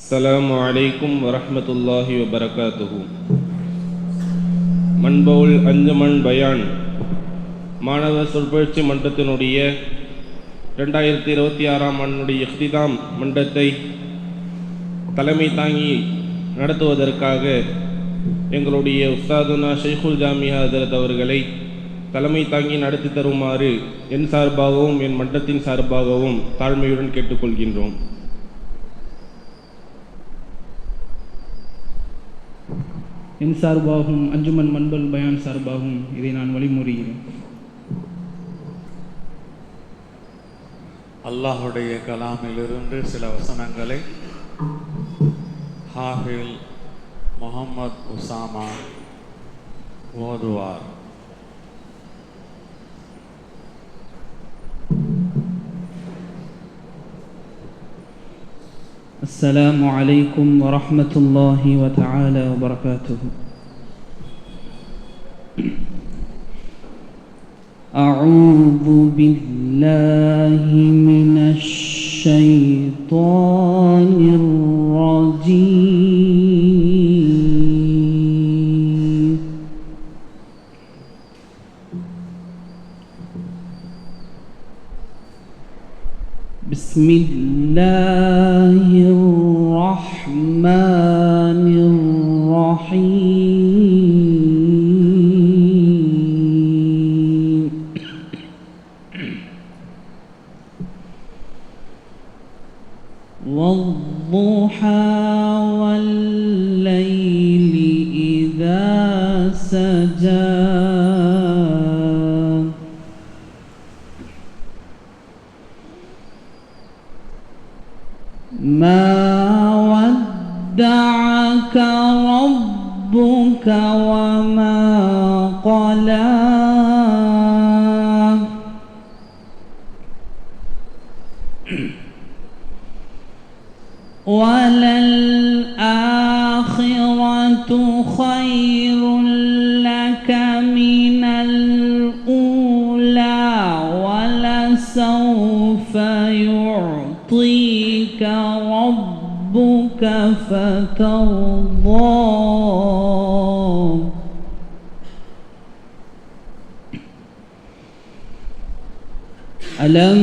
السلام عليكم ورحمة الله وبركاته. மண்பவுல் அஞ்சுமன் பயான் மாணவர் சொற்பொழிற்சி மன்றத்தினுடைய 2026ஆம் ஆண்டுடைய இஃப்திதாம் மன்றத்தை தலைமை தாங்கி நடத்துவதற்காக எங்களுடைய உஸ்தாதுனா ஷைகுல் ஜாமியா ஹதரத் அவர்களை தலைமை தாங்கி நடத்தி தருமாறு என் சார்பாகவும் என் மன்றத்தின் சார்பாகவும் தாழ்மையுடன் கேட்டுக்கொள்கின்றோம். என் சார்பாகவும் அஞ்சுமன் மண்பல் பயான் சார்பாகவும் இதை நான் வழிமுறுகிறேன். அல்லாஹுடைய கலாமிலிருந்து சில வசனங்களை ஹாஃபில் முஹம்மது உசாமா ஓதுவார். السلام عليكم ورحمة الله وتعالى وبركاته. أعوذ بالله من الشيطان الرجيم. بسم الله الرحمن الرحيم. والضحى والليل إذا سجى ما ودعك ربك وما قلى وللآخرة خير لك من الأولى ولسوف يعطيك ربك فترضى. ألم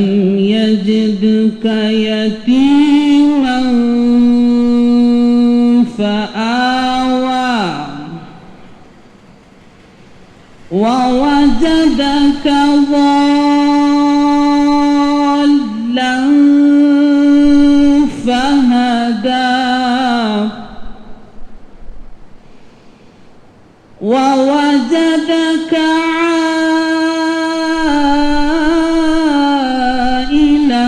يجدك يتيما فآوى ووجدك ضالا فهدى ووجدك عائلا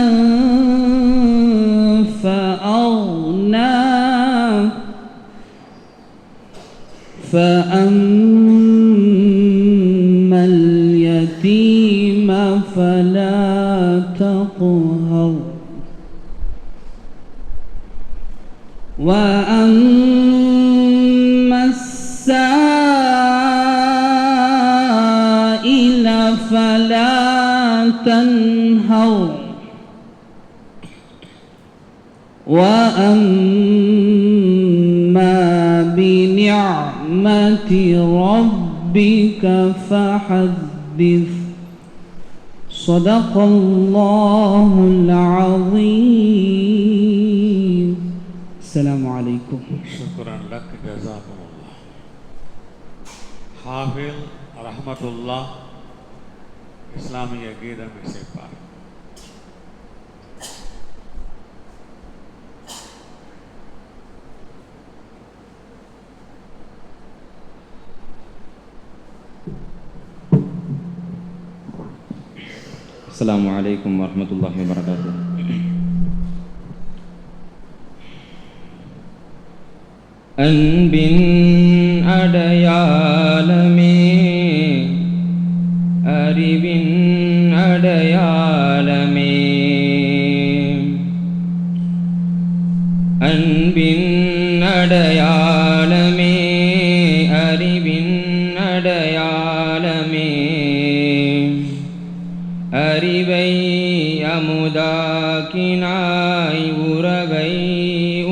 فأغنى فأما اليتيم فلا تقهر وأما السائل فلا تنهر وأما بنعمة ربك فحدث. صدق الله العظيم. السلام عليكم. شكرا لك جزاكم الله. ஹாஃபில் ரஹ்மத்துல்லாஹ் இஸ்லாமிய கீதம் இசைப்பார். السلام عليكم ورحمة الله وبركاته. அன்பின் அடையாளமே அறிவின் அடையாளமே அன்பின் அடையாளமே அறிவின் அடையாளமே அறிவை அமுதாக்கினாய் உறவை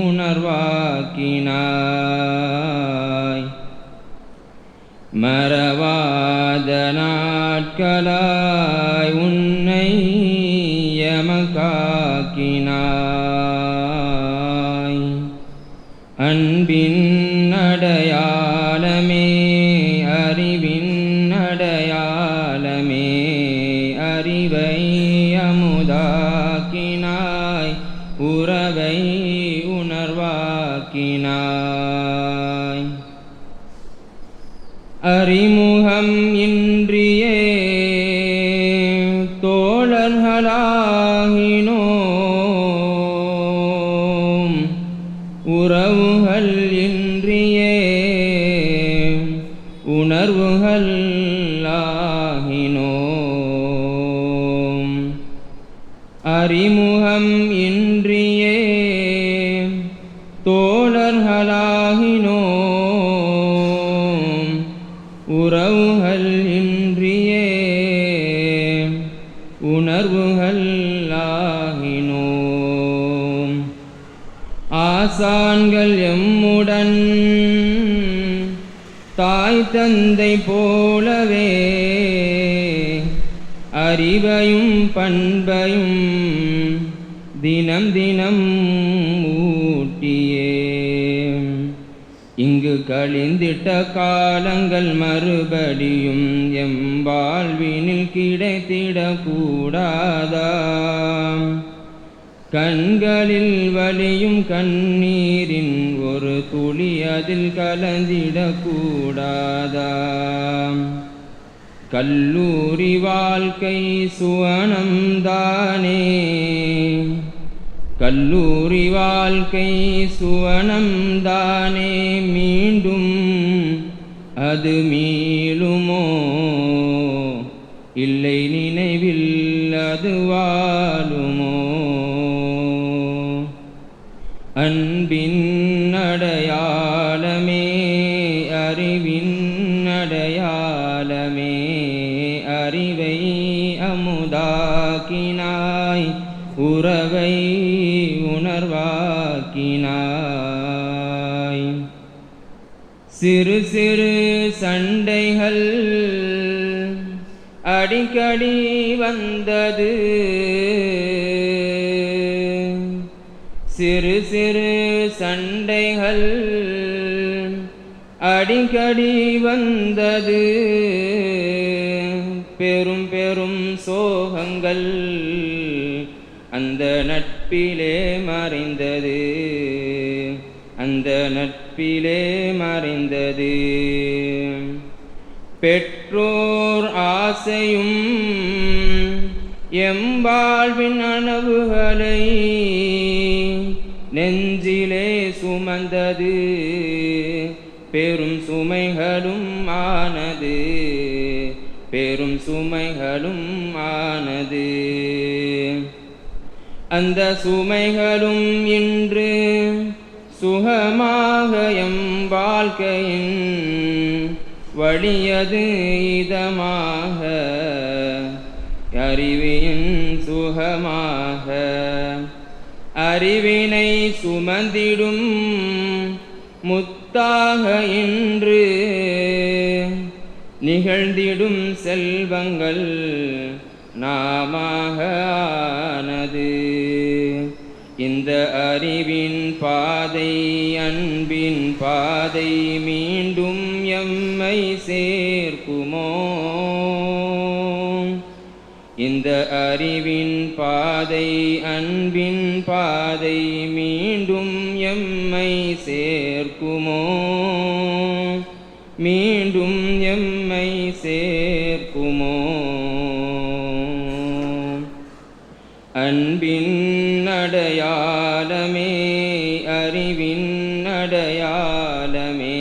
உணர்வு உணர்வாக்கினாய். மறவாத நாட்களாய் உன்னை எமக்காக்கினாய். அன்பின் அடையாளமே அறிவின் அடையாளமே அறிவை அமுதாக்கினாய். உறவை உணர்வாக்கினாய். அறிமுகம் இன்றியே தோழர்களாகினோம். உறவுகள் இன்றியே உணர்வுகள் ஆகினோம். அறிமுகம் இன்றியே தோழர்களாகினோம். உறவுகள் இன்றியே உணர்வுகள் ஆகினோம். ஆசான்கள் எம்முடன் தாய் தந்தை போலவே அறிவையும் பண்பையும் தினம் தினம் ஊட்டியே இங்கு கழிந்திட்ட காலங்கள் மறுபடியும் எம் வாழ்வினில் கிடைத்திடக்கூடாதா. கண்களில் வலியும் கண்ணீரின் ஒரு துளி அதில் கலந்திடக்கூடாதா. கல்லூரி வாழ்க்கை சுவனம்தானே. கல்லூரி வாழ்க்கை சுவனம்தானே. மீண்டும் அது மீளுமோ இல்லை நினைவில் அது வாழுமோ. அன்பின் அடையாளமே அறிவின் அடையாளமே அறிவை அமுதாக்கினாய். உறவை உணர்வாக்கினாய். சிறு சிறு சண்டைகள் அடிக்கடி வந்தது. சிறு சிறு சண்டைகள் அடிக்கடி வந்தது. பெரும் பெரும் சோகங்கள் அந்த நட்பிலே மறைந்தது. அந்த நட்பிலே மறைந்தது. பெற்றோர் ஆசையும் எம்பாழ்வின் அனவுகளை நெஞ்சிலே சுமந்தது. பெரும் சுமைகளும் ஆனது. பெரும் சுமைகளும் ஆனது. அந்த சுமைகளும் இன்று சுகமாக எம் வாழ்க்கையின் வழியது இதமாக அறிவின் சுகமாக. அறிவினை சுமந்திடும் முத்தாக இன்று நிகழ்ந்திடும் செல்வங்கள் நாமாக ஆனது. இந்த அறிவின் பாதை அன்பின் பாதை மீண்டும் எம்மை சேர்க்குமோ. இந்த அறிவின் பாதை அன்பின் பாதை மீண்டும் எம்மை சேர்க்குமோ. மீண்டும் எம்மை சேர்க்குமோ. அன்பின் அடையாளமே அறிவின் அடையாளமே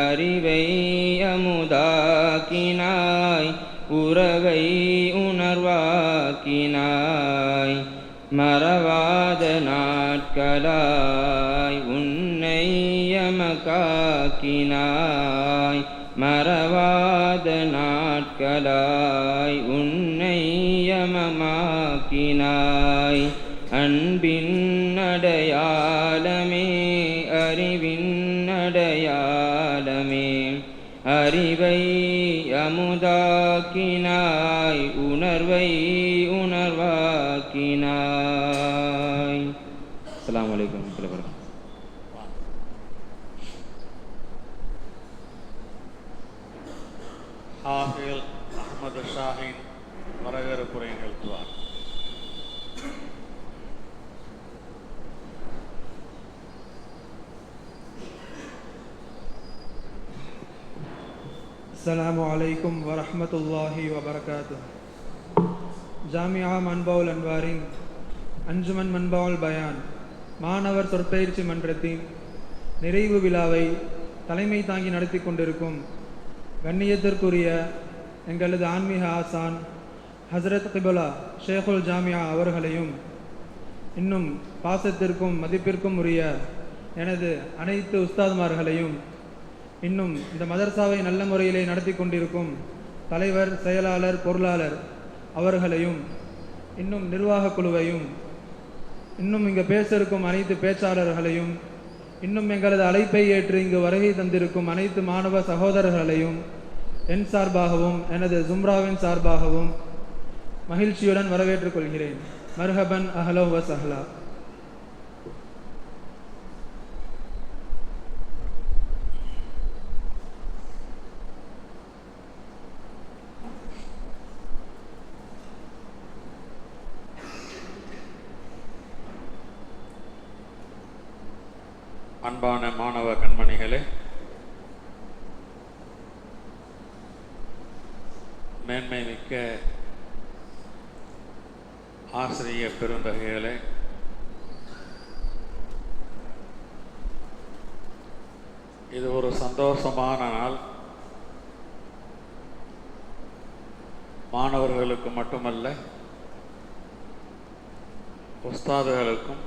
அறிவை அமுதாக்கினாய். உறவை உணர்வாக்கினாய். மறவாத நாட்களாய் உன்னை எமக்காக்கினாய். மறவாத நாட்களாய் உன்னை யமமாக்கினாய். அன்பின் அடையாளமே அறிவின் அடையாளமே அறிவை அமுதாக்கினாய் உணர்வை உணர்வாக்கினாய். அஸ்ஸலாமு அலைக்கும் வரஹ்மத்துல்லாஹி வபரகாத்துஹு. ஹாஃபில் அஹ்மது ஷாஹின் வரவேற்புரை நிகழ்த்துவார். அஸ்ஸலாமு அலைக்கும் வரஹ்மத்துல்லாஹி வபரகாத்துஹு. ஜாமியா மன்பாவுல் அன்வாரின் அஞ்சுமன் மன்பாவுல் பயான் மாணவர் சொற்பயிற்சி மன்றத்தின் நிறைவு விழாவை தலைமை தாங்கி நடத்தி கொண்டிருக்கும் கண்ணியத்திற்குரிய எங்களது ஆன்மீக ஆசான் ஹசரத் கிபுலா ஷேகுல் ஜாமியா அவர்களையும் இன்னும் பாசத்திற்கும் மதிப்பிற்கும் உரிய எனது அனைத்து உஸ்தாதுமார்களையும் இன்னும் இந்த மதரசாவை நல்ல முறையிலே நடத்தி கொண்டிருக்கும் தலைவர், செயலாளர், பொருளாளர் அவர்களையும் இன்னும் நிர்வாக குழுவையும் இன்னும் இங்கு பேச இருக்கும் அனைத்து பேச்சாளர்களையும் இன்னும் எங்களது அழைப்பை ஏற்று இங்கு வருகை தந்திருக்கும் அனைத்து மாணவ சகோதரர்களையும் என் சார்பாகவும் எனது ஜும்ராவின் சார்பாகவும் மகிழ்ச்சியுடன் வரவேற்றுக் கொள்கிறேன். மர்ஹபன் அஹ்லோ வ சஹ்லா. அன்பான மாணவ கண்மணிகளே, மேன்மை மிக்க ஆசிரிய பெருந்தகைகளே, இது ஒரு சந்தோஷமான நாள். மாணவர்களுக்கு மட்டுமல்ல, உஸ்தாதுகளுக்கும்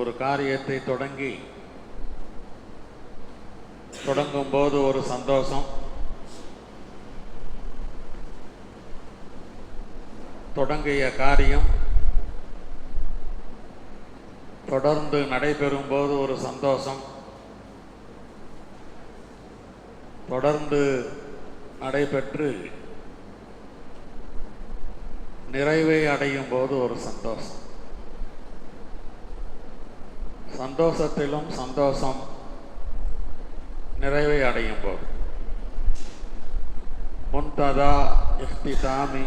ஒரு காரியத்தை தொடங்கும் போது ஒரு சந்தோஷம், தொடங்கிய காரியம் தொடர்ந்து நடைபெறும் போது ஒரு சந்தோஷம், தொடர்ந்து நடைபெற்று நிறைவை அடையும் போது ஒரு சந்தோஷம். சந்தோஷத்திலும் சந்தோஷம் நிறைவை அடையும் போது. முன்ததா இஃப்திதாமி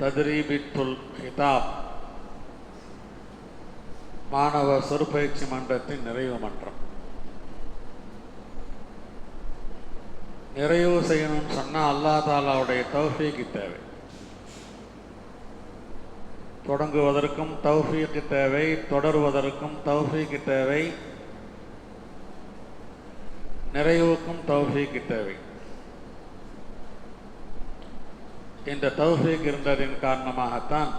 தத்ரீபித்துல் ஹிதாப், மாணவ சொற்பயிற்சி மன்றத்தின் நிறைவு மன்றம். நிறைவு செய்யணும்னு சொன்னால் அல்லாஹ் தாலாவுடைய தௌஃபீக்கு தேவை. தொடங்குவதற்கும் தௌஃபீக்கு தேவை, தொடருவதற்கும் தௌஃபீக்கு தேவை, நிறைவுக்கும் தௌஃபீக்கு தேவை. இந்த தௌஃபீக் இருந்ததின் காரணமாகத்தான்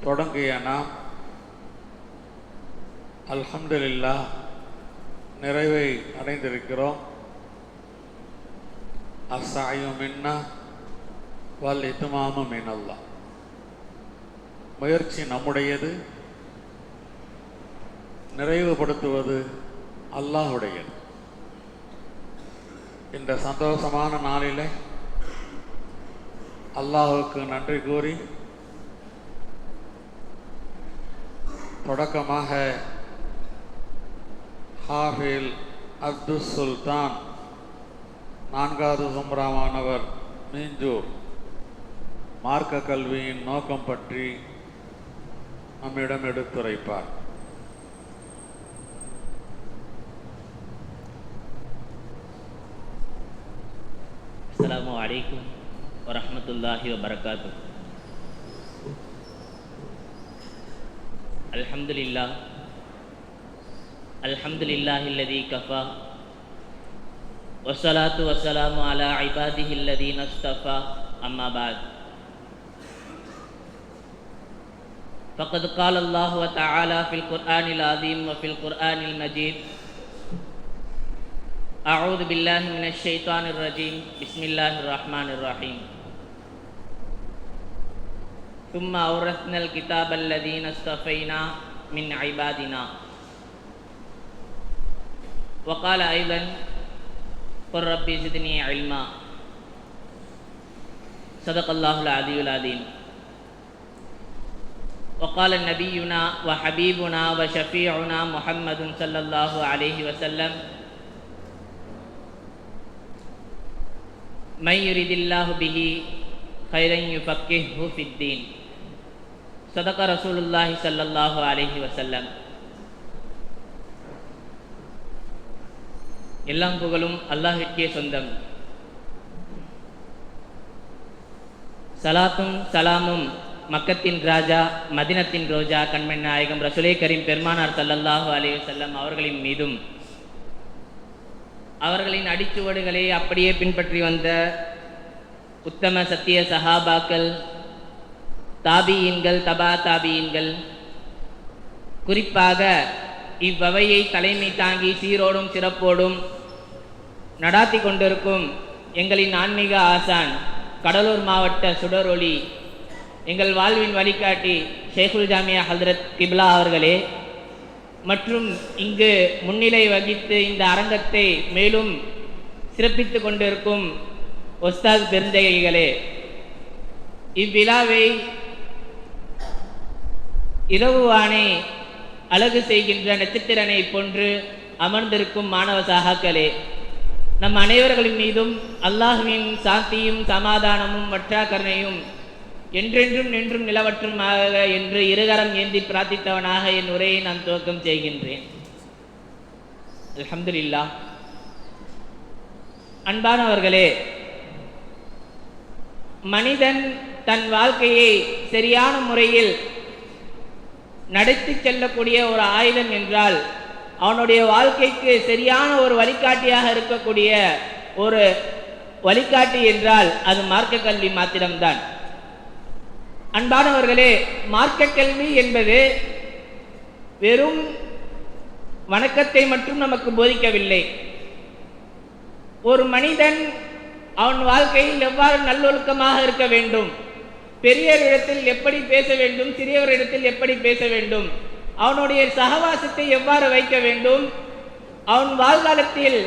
தொடங்கிய நாம் அல்ஹம்துலில்லாஹ் நிறைவை அடைந்திருக்கிறோம். அஸ்ஸஅயு மின்னா வல் இத்மாமு மினல்லாஹ். முயற்சி நம்முடையது, நிறைவுபடுத்துவது அல்லாஹுடையது. இந்த சந்தோஷமான நாளிலே அல்லாஹுக்கு நன்றி கூறி தொடக்கமாக ஹாஃபில் அப்துல் சுல்தான் 4வது சும்ராமானவர் மீஞ்சூர் மார்க்க கல்வியின் நோக்கம் பற்றி நம்மிடம் எடுத்துரைப்பார். அஸ்ஸலாமு அலைக்கும் வரஹ்மத்துல்லாஹி வபரகாத்துஹு. அல்ஹம்துலில்லாஹில்லதீ கஃபா வஸ்ஸலாத்து வஸ்ஸலாமு அலா இபாதிஹில்லதீன இஸ்தஃபா. அம்மா பஅத். ஃபக்கத் கால அல்லாஹு வ தஆலா ஃபில் குர்ஆனில் அஸீம் வ ஃபில் குர்ஆனில் மஜீத். أعوذ بالله من الشيطان الرجيم. بسم الله الرحمن الرحيم. ثم أورثنا الكتاب الذين اصطفينا من عبادنا وقال أيضا قل ربي زدني علما صدق الله العلي العظيم وقال نبينا وحبيبنا وشفيعنا محمد صلى الله عليه وسلم من يريد الله به خيرا يفقهه في الدين صدق رسول الله صلى الله عليه وسلم. எல்லாம் புகழும் அல்லாஹ்விற்கே சொந்தம். சலாத்தும் சலாமும் மக்கத்தின் ராஜா மதினத்தின் ரோஜா கண்மணி நாயகம் ரசூலே கரீம் பெருமானார் ஸல்லல்லாஹு அலைஹி வஸல்லம் அவர்களின் மீதும் அவர்களின் அடிச்சுவடுகளை அப்படியே பின்பற்றி வந்த உத்தம சத்திய சஹாபாக்கள், தாபியீன்கள், தபா தாபியீன்கள், குறிப்பாக இவ்வவையை தலைமை தாங்கி சீரோடும் சிறப்போடும் நடாத்தி கொண்டிருக்கும் எங்களின் ஆன்மீக ஆசான், கடலூர் மாவட்ட சுடரொளி, எங்கள் வாழ்வின் வழிகாட்டி ஷேகுல் ஜாமியா ஹல்ரத் கிப்லா அவர்களே, மற்றும் இங்கு முன்னிலை வகித்து இந்த அரங்கத்தை மேலும் சிறப்பித்து கொண்டிருக்கும் ஒஸ்தாத் பெருந்தகைகளே, இவ்விழாவை இரவு வானை அழகு செய்கின்ற நட்சத்திரனை போன்று அமர்ந்திருக்கும் மாணவ சகாக்களே, நம் அனைவர்களின் மீதும் அல்லாஹ்வின் சாந்தியும் சமாதானமும் வற்றாக்கருணையும் என்றென்றும் நின்றும் நிலவற்றுமாக என்று இருகரம் ஏந்தி பிரார்த்தித்தவனாக என் உரையை நான் துவக்கம் செய்கின்றேன். அல்ஹம்துலில்லாஹ். அன்பானவர்களே, மனிதன் தன் வாழ்க்கையை சரியான முறையில் நடத்தி செல்லக்கூடிய ஒரு ஆயுதம் என்றால், அவனுடைய வாழ்க்கைக்கு சரியான ஒரு வழிகாட்டியாக இருக்கக்கூடிய ஒரு வழிகாட்டி என்றால் அது மார்க்க கல்வி மாத்திரம்தான். அன்பானவர்களே, மார்க்க கல்வி என்பது வெறும் வணக்கத்தை மட்டும் நமக்கு போதிக்கவில்லை. ஒரு மனிதன் அவன் வாழ்க்கையில் எவ்வாறு நல்லொழுக்கமாக இருக்க வேண்டும், பெரியவரிடத்தில் எப்படி பேச வேண்டும், சிறியவரிடத்தில் எப்படி பேச வேண்டும், அவனுடைய சகவாசத்தை எவ்வாறு வைக்க வேண்டும், அவன் வாழ்காலத்தில்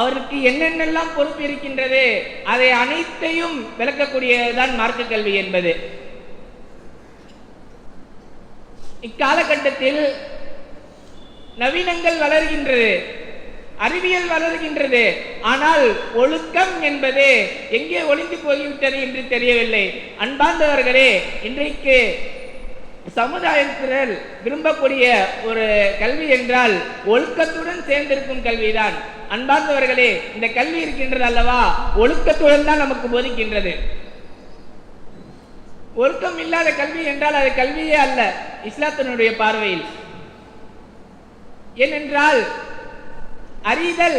அவருக்கு என்னென்னலாம் பொறுப்பு இருக்கின்றது, அதை அனைத்தையும் விளக்கக்கூடியதுதான் மார்க்க கல்வி என்பது. இக்காலகட்டத்தில் நவீனங்கள் வளர்கின்றது, அறிவியல் வளர்கின்றது, ஆனால் ஒழுக்கம் என்பது எங்கே ஒளிந்து போய்விட்டது என்று தெரியவில்லை. அன்பார்ந்தவர்களே, இன்றைக்கு சமுதாயத்தினர் விரும்பக்கூடிய ஒரு கல்வி என்றால் ஒழுக்கத்துடன் சேர்ந்திருக்கும் கல்விதான். அன்பார்ந்தவர்களே, இந்த கல்வி இருக்கின்றது அல்லவா, ஒழுக்கத்துடன் தான் நமக்கு போதிக்கின்றது. ஒழுக்கம் இல்லாத கல்வி என்றால் அது கல்வியே அல்ல இஸ்லாத்தினுடைய பார்வையில். ஏனென்றால் அறிதல்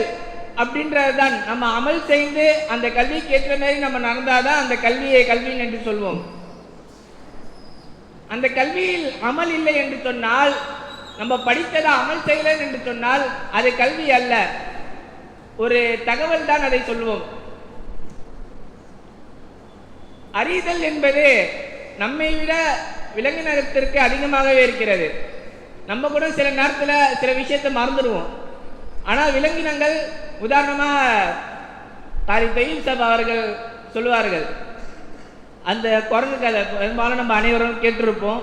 அப்படின்றதுதான், நம்ம அமல் செய்து அந்த கல்விக்கு ஏற்ற மாதிரி நம்ம நடந்தாதான் அந்த கல்வியை கல்வின்னு என்று சொல்வோம். அந்த கல்வியில் அமல் இல்லை என்று சொன்னால், நம்ம படித்ததை அமல் செய்யல என்று சொன்னால் அது கல்வி அல்ல, ஒரு தகவல் தான் அதை சொல்வோம். அறிதல் என்பது நம்மை விட விலங்கினத்திற்கு அதிகமாகவே இருக்கிறது. நம்ம கூட சில நேரத்தில் சில விஷயத்தை மறந்துடுவோம். ஆனால் விலங்கினங்கள், உதாரணமாக தாரி தய்யிப் சாப் அவர்கள் சொல்லுவார்கள், அந்த குரங்கு கதை பெரும்பாலும் நம்ம அனைவரும் கேட்டிருப்போம்.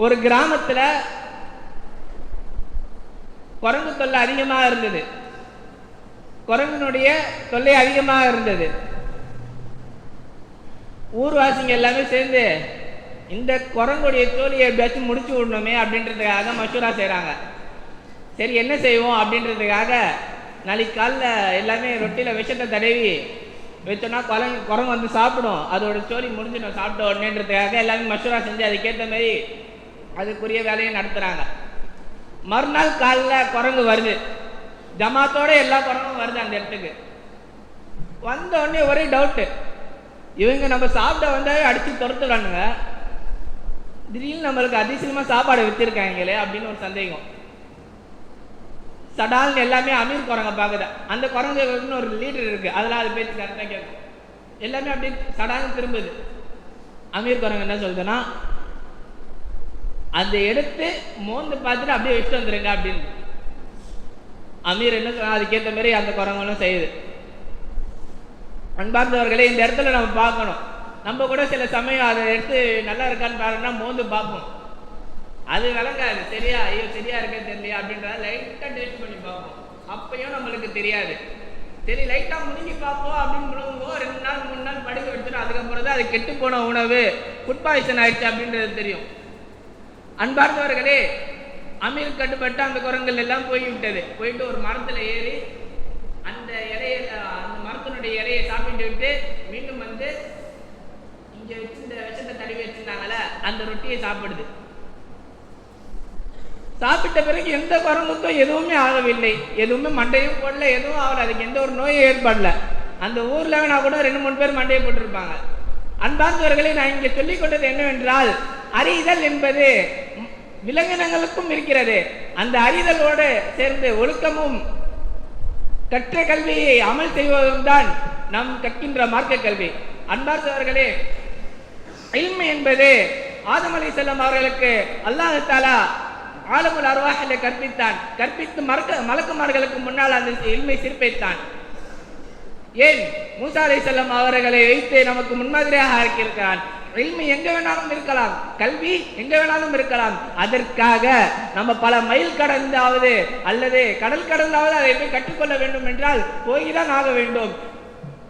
ஒரு கிராமத்தில் குரங்கு தொல்லை அதிகமாக இருந்தது, குரங்கினுடைய தொல்லை அதிகமாக இருந்தது. ஊர்வாசிங்க எல்லாமே சேர்ந்து இந்த குரங்குடைய தோழியை எப்படியாச்சும் முடிச்சு விடணுமே அப்படின்றதுக்காக மசூரா செய்கிறாங்க. சரி, என்ன செய்வோம் அப்படின்றதுக்காக நாளைக்கு காலைல எல்லாமே ரொட்டியில் விஷத்தை தடவி வச்சோன்னா குரங்கு வந்து சாப்பிடும், அதோட ஸ்டோரி முடிஞ்சிடும் சாப்பிட்ட உடனேன்றதுக்காக எல்லாமே மசூரா செஞ்சு அதுக்கேற்ற மாதிரி அதுக்குரிய வேலையை நடத்துகிறாங்க. மறுநாள் காலையில் குரங்கு வருது, ஜமாத்தோட எல்லா குரங்கும் வருது அந்த இடத்துக்கு. வந்த உடனே ஒரே டவுட்டு, இவங்க நம்ம சாப்பிட வந்தாவே அடித்து துரத்துடானுங்க, திடீர்னு நம்மளுக்கு அதிசயமாக சாப்பாடு விற்றுருக்காங்களே அப்படின்னு ஒரு சந்தேகம். சடால்னு எல்லாமே அமீர் குரங்க பார்க்குது. அந்த குரங்குன்னு ஒரு லீடர் இருக்குது, அதெல்லாம் அது பேச்சு கரெக்டாக கேட்கும். எல்லாமே அப்படி சடால்னு திரும்புது. அமீர் குரங்கு என்ன சொல்லுதுன்னா, அதை எடுத்து மோந்து பார்த்துட்டு அப்படியே வச்சுட்டு வந்துருங்க அப்படின்னு. அமீர் என்ன சொன்னா, அதுக்கேற்ற மாதிரி அந்த குரங்களும் செய்யுது. அன்பார்ந்தவர்களே, இந்த இடத்துல நம்ம பார்க்கணும். நம்ம கூட சில சமயம் அதை எடுத்து நல்லா இருக்கான்னு பாருன்னா மோந்து பார்ப்போம், அது விளங்காது. சரியா, ஐயோ சரியா இருக்கே தெரியலையா அப்படின்றத லைட்டாக டேஸ்ட் பண்ணி பார்ப்போம், அப்பயும் நம்மளுக்கு தெரியாது. சரி லைட்டாக முழுங்கி பார்ப்போம் அப்படின்னு முழுங்குவோம், 2 நாள் 3 நாள் படுக்க வச்சுடும். அதுக்கப்புறம் தான் அது கெட்டு போன உணவு, ஃபுட் பாய்சன் ஆயிடுச்சு அப்படின்றது தெரியும். அன்பார்ந்தவர்களே, அமீர் கட்டுப்பட்டு அந்த குரங்கள் எல்லாம் போய்விட்டது. போயிட்டு ஒரு மரத்தில் ஏறி அந்த இலையில, அந்த மரத்தினுடைய இலையை சாப்பிட்டு விட்டு மீண்டும் வந்து இங்கே வச்சு இந்த விஷத்தை தடவி வச்சிருந்தாங்களே அந்த ரொட்டியை சாப்பிடுது. சாப்பிட்ட பிறகு எந்த குரங்குக்கும் எதுவுமே ஆகவில்லை, எதுவுமே மண்டையும் போடல, எதுவும் ஆகல, அதுக்கு எந்த ஒரு நோயும் ஏற்படல. அந்த ஊர்ல வேணா கூட 2-3 பேர் மண்டையை போட்டிருப்பாங்க. அன்பார்ந்தவர்களை, நான் இங்கே சொல்லிக் கொண்டது என்னவென்றால், அறிதல் என்பது விலங்கினங்களுக்கும் இருக்கிறது. அந்த அறிதலோடு சேர்ந்து ஒழுக்கமும் கற்ற கல்வியை அமல் செய்வதும் தான் நாம் கற்கின்ற மார்க்க கல்வி. அன்பார்ந்தவர்களே, இல்மு என்பது ஆதம் அலைஹிஸ்ஸலாம் அவர்களுக்கு அல்லாஹ் தஆலா ஆலமுல் அர்வாஹிலே கற்பித்தான். கற்பித்து மலக்குமார்களுக்கு முன்னால் அந்த இல்மை சிறப்பித்தான். ஏன் மூசா அலைஹிஸ்ஸலாம் அவர்களை வைத்து நமக்கு முன்மாதிரியாக இருக்கிறான். இல்மு எங்க வேணாலும் இருக்கலாம், கல்வி எங்க வேணாலும் இருக்கலாம். அதற்காக நம்ம பல மைல் கடந்தாவது அல்லது கடல் கடந்தாவது அதை போய் கற்றுக்கொள்ள வேண்டும் என்றால் போய்தான் ஆக வேண்டும்.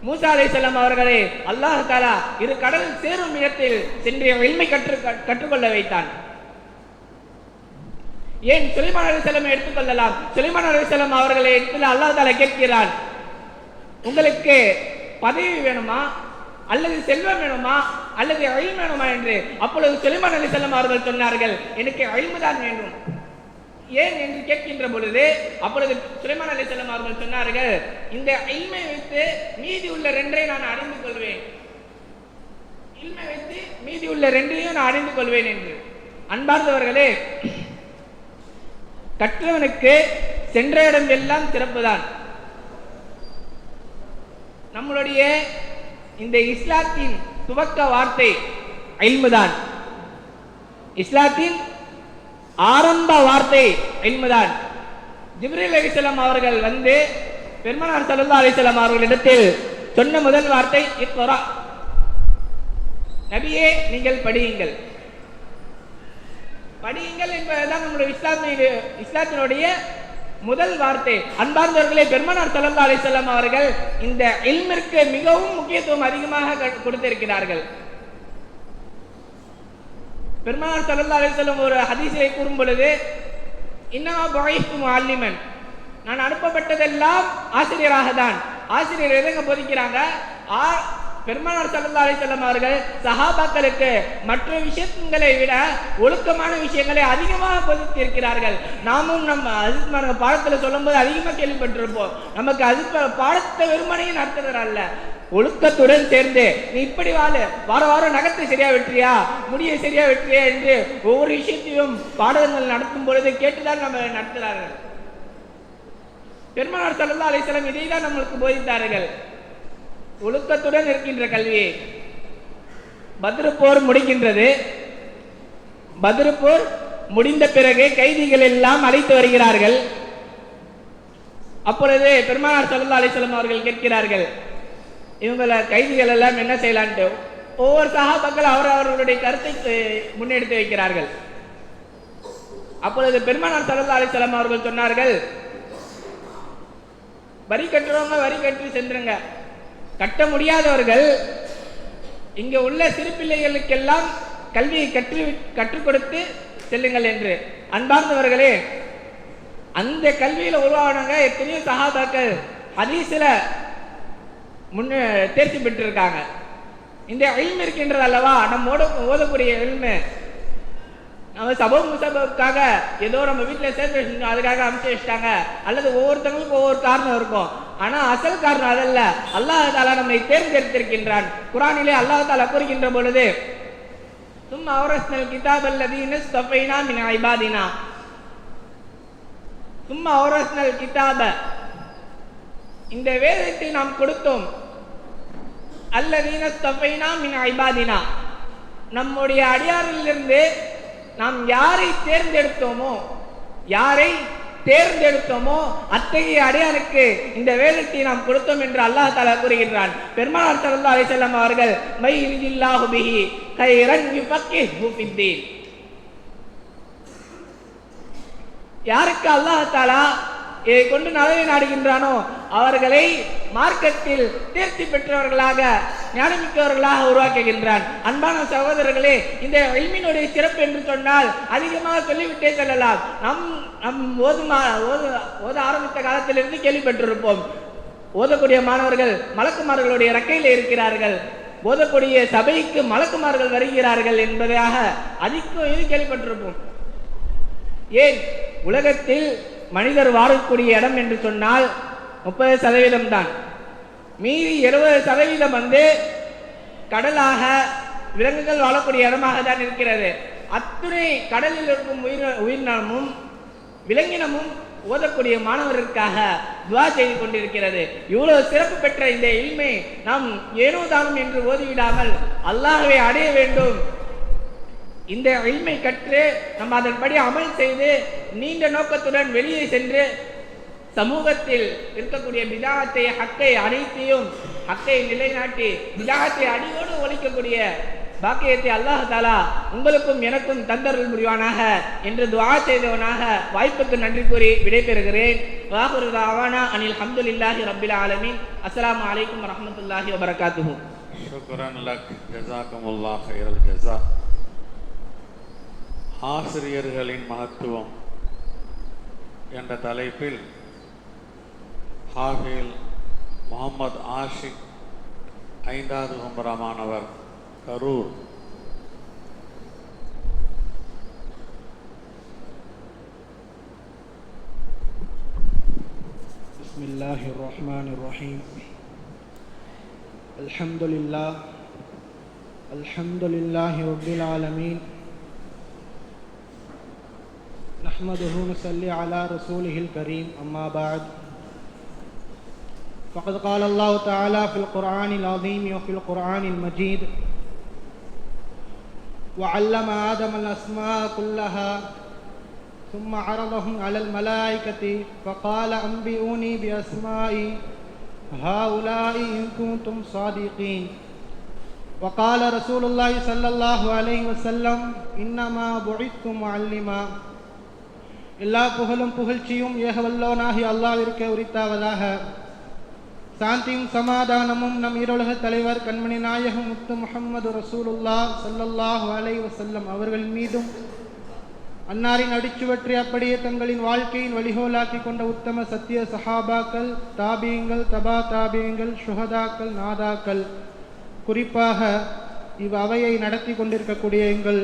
மூசா அலைஹிஸ்ஸலாம் அவர்களை அல்லாஹ் தஆலா 2 கடல் சேரும் இடத்தில் சென்று இல்மை கற்றுக்கொள்ள வைத்தான். ஏன் சுலைமான் அலைஹிஸ்ஸலாம் எடுத்துக்கொள்ளலாம். சுலைமான் அலைஹிஸ்ஸலாம் அவர்களை இடத்தில் அல்லாஹ் தஆலா கேட்கிறான், உங்களுக்கு பதவி வேணுமா அல்லது செல்வம் வேணுமா அல்லது இல்மு வேணுமா என்று. அப்பொழுது சுலைமான் அலைஹிஸ்ஸலாம் அவர்கள் சொன்னார்கள், எனக்கு இல்மு தான் வேண்டும். ஏன் என்று கேட்கின்ற பொழுது அப்பொழுது சுலைமான் அலைஹிஸ்ஸலாம் அவர்கள் சொன்னார்கள், இந்த இல்மை வைத்து மீதி உள்ள 2ஐ நான் அறிந்து கொள்வேன், இல்மை வைத்து மீதி உள்ள 2ஐயும் நான் அறிந்து கொள்வேன் என்று. அன்பார்ந்தவர்களே, கற்றவனுக்கு சென்ற இடம் எல்லாம் சிறப்புதான். நம்மளுடைய இந்த இஸ்லாத்தின் துவக்க வார்த்தை இல்முதான். இஸ்லாத்தின் ஆரம்ப வார்த்தை இல்முதான். ஜிப்ரீல் அலைஹிஸ்ஸலாம் அவர்கள் வந்து பெருமானார் ஸல்லல்லாஹு அலைஹி வஸல்லம் அவர்களிடத்தில் சொன்ன முதல் வார்த்தை இக்ரா, நபியே நீங்கள் படியுங்கள். படியுங்கள் என்பதுதான் நம்முடைய இஸ்லாத்தினுடைய முதல் வார்த்தை. அன்பார்ந்தவர்களே, பெருமானார் ஸல்லல்லாஹு அலைஹி வஸல்லம் அவர்கள் இந்த இல்மிற்கு மிகவும் முக்கியத்துவம் அதிகமாக கொடுத்திருக்கிறார்கள். பெருமானார் ஸல்லல்லாஹு அலைஹி வஸல்லம் ஒரு ஹதீஸிலே கூறும் பொழுது, இன்னமா புஇஸ்து முஅல்லிமன், நான் அனுப்பப்பட்டதெல்லாம் ஆசிரியராக தான். ஆசிரியர் எதுங்க போதிக்கிறாங்க? பெருமானார் ஸல்லல்லாஹு அலைஹி வஸல்லம் அவர்கள் சஹாபாக்களுக்கு மற்ற விஷயங்களை விட ஒழுக்கமான விஷயங்களை அதிகமாக போதித்திருக்கிறார்கள். நாமும் நம்ம பாடத்தில் சொல்லும்போது அதிகமாக கேள்விப்பட்டிருப்போம். நமக்கு அது பாடத்தை வெறுமனையும் நடத்துறது அல்ல, ஒழுக்கத்துடன் சேர்ந்து நீ இப்படி வாழு, வார வாரம் நகத்தை சரியா வெற்றியா, முடிய சரியா வெற்றியா என்று ஒவ்வொரு விஷயத்தையும் பாடங்கள் நடத்தும் பொழுது கேட்டுதான் நம்ம நடத்துகிறார்கள். பெருமானார் ஸல்லல்லாஹு அலைஹி வஸல்லம் இதை தான் நம்மளுக்கு போதித்தார்கள், ஒழுக்கத்துடன் இருக்கின்ற கல்வியை. பத்ர் போர் முடிக்கின்றது. பத்ர் போர் முடிந்த பிறகு கைதிகள் எல்லாம் அழைத்து வருகிறார்கள். அப்பொழுது பெருமானார் ஸல்லல்லாஹு அலைஹி வஸல்லம் அவர்கள் கேட்கிறார்கள், இவங்களை கைதிகள் எல்லாம் என்ன செய்யலான்ட்டு. ஒவ்வொரு சஹாபாக்கள் அவர்களுடைய கருத்தை முன்னெடுத்து வைக்கிறார்கள். அப்பொழுது பெருமானார் ஸல்லல்லாஹு அலைஹி வஸல்லம் அவர்கள் சொன்னார்கள், வரி கட்டுறவங்க வரி கட்டி சென்றுங்க, கட்ட முடியாதவர்கள் இங்கே உள்ள சிறு பிள்ளைகளுக்கெல்லாம் கல்வியை கற்றுக் கொடுத்து செல்லுங்கள் என்று. அன்பார்ந்தவர்களே, அந்த கல்வியில் உருவானவங்க எத்தனையோ சஹாபாக்கள் ஹதீஸில் தேர்ச்சி பெற்றிருக்காங்க. இந்த இல்மு இருக்கின்றது அல்லவா, நம்மோட ஓதக்கூடிய இல்மு நம்ம சபம் முசபுக்காக ஏதோ நம்ம வீட்டில் சேர்த்து வச்சுருந்தோம், அதுக்காக அனுப்பிச்சு வச்சுட்டாங்க, அல்லது ஒவ்வொருத்தவங்களுக்கும் ஒவ்வொரு காரணம் இருக்கும். ஆனால் அசல் காரணம் அதல்ல, அல்லாஹ் தஆலா நம்மை தேர்ந்தெடுத்திருக்கின்றான். குர்ஆனிலே அல்லாஹ் தஆலா கூறுகின்ற பொழுது, சும்ம அவ்ரஸ்னல் கிதாபல்லதீன ஸ்தஃபைனா மின் இபாதினா, சும்ம அவ்ரஸ்னல் கிதாப, இந்த வேதத்தை நாம் கொடுத்தோம், அல்லதீன ஸ்தஃபைனா மின் இபாதினா, நம்முடைய அடியாரிலிருந்து நாம் யாரை தேர்ந்தெடுத்தோமோ அத்தகைய அடியாருக்கு இந்த வேதத்தை நாம் கொடுத்தோம் என்று அல்லாஹ் தஆலா கூறுகின்றான். பெருமானார் ஸல்லல்லாஹு அலைஹி வஸல்லம் அவர்கள் மை யுரிதில்லாஹு பிஹி கைரன் யுஃபக்கிஹு ஃபித்தீன், யாருக்கு அல்லாஹ் தஆலா இதை கொண்டு நலவை நாடுகின்றானோ அவர்களை மார்க்கத்தில் தேர்ச்சி பெற்றவர்களாக ஞானமிக்கவர்களாக உருவாக்குகின்றான். அன்பான சகோதரர்களே, இந்த இல்மினுடைய சிறப்பு என்று சொன்னால் அதிகமாக சொல்லிவிட்டே செல்லலாம். நம் ஓத ஆரம்பித்த காலத்திலிருந்து கேள்விப்பட்டிருப்போம். ஓதக்கூடிய மாணவர்கள் மலக்குமார்களுடைய இறக்கையில் இருக்கிறார்கள், ஓதக்கூடிய சபைக்கு மலக்குமார்கள் வருகிறார்கள் என்பதாக அதிகம் கேள்விப்பட்டிருப்போம். ஏன் உலகத்தில் மனிதர் வாழக்கூடிய இடம் என்று சொன்னால் 30% தான். மீதி 70% கடலாக விலங்குகள் வாழக்கூடிய இடமாக தான் இருக்கிறது. அத்துணை கடலில் இருக்கும் உயிரினமும் விலங்கினமும் ஓதக்கூடிய மாணவர்களுக்காக துவா செய்து கொண்டிருக்கிறது. இவ்வளவு சிறப்பு பெற்ற இந்த இல்மை நாம் ஏனோ தானும் என்று ஓதிவிடாமல் அல்லாஹ்வை அடைய வேண்டும். இந்த இல்மை கற்று நம்ம அதன்படி அமல் செய்து நீண்ட நோக்கத்துடன் வெளியே சென்று சமூகத்தில் இருக்கக்கூடிய பிதாத்தை ஹக்கை அனைத்தையும் ஹக்கை நிலைநாட்டி பிதாத்தை அடியோடு ஒழிக்கக்கூடிய பாக்கியத்தை அல்லாஹ் தஆலா உங்களுக்கும் எனக்கும் தந்தருள் புரிவானாக என்று துஆ செய்தவனாக வாய்ப்புக்கு நன்றி கூறி விடைபெறுகிறேன். வாஹிரு தஅவானா அனில் ஹம்துலில்லாஹி ரப்பில் ஆலமீன். அஸ்ஸலாமு அலைக்கும் வரஹ்மத்துல்லாஹி வபரகாத்துஹு. ஷுக்ரன் லக், ஜஸாக்கமுல்லாஹ் கைரல் ஜஸா. ஆசிரியர்களின் மகத்துவம் என்ற தலைப்பில் ஹாஃபில் முகமது ஆஷிக் 5வது உம்ரா மாணவர் கரூர். பிஸ்மில்லாஹிர் ரஹ்மானிர் ரஹீம். அல்ஹம்துலில்லாஹி ரப்பில் ஆலமீன். نحمده ونصلي على رسوله الكريم. أما بعد، فقد قال الله تعالى في القرآن العظيم وفي القرآن المجيد: وعلم آدم الأسماء كلها ثم عرضهم على الملائكة فقال أنبئوني بأسماء هؤلاء إن كنتم صادقين. وقال رسول الله صلى الله عليه وسلم: إنما بعثت معلما. எல்லா புகழும் புகழ்ச்சியும் ஏகவல்லோனாகி அல்லாஹ்விற்கே உரித்தாவதாக. சாந்தியும் சமாதானமும் நம் ஈரோலக தலைவர் கண்மணி நாயகம் முத்து முஹம்மது ரசூலுல்லாஹ் ஸல்லல்லாஹு அலைஹி வஸல்லம் அவர்கள் மீதும், அன்னாரின் அடிச்சுவற்றி அப்படியே தங்களின் வாழ்க்கையின் வழிகோலாக்கி கொண்ட உத்தம சத்திய சஹாபாக்கள், தாபியங்கள், தபா தாபியங்கள், சுஹதாக்கள், நாதாக்கள், குறிப்பாக இவ்வவையை நடத்தி கொண்டிருக்கக்கூடிய எங்கள்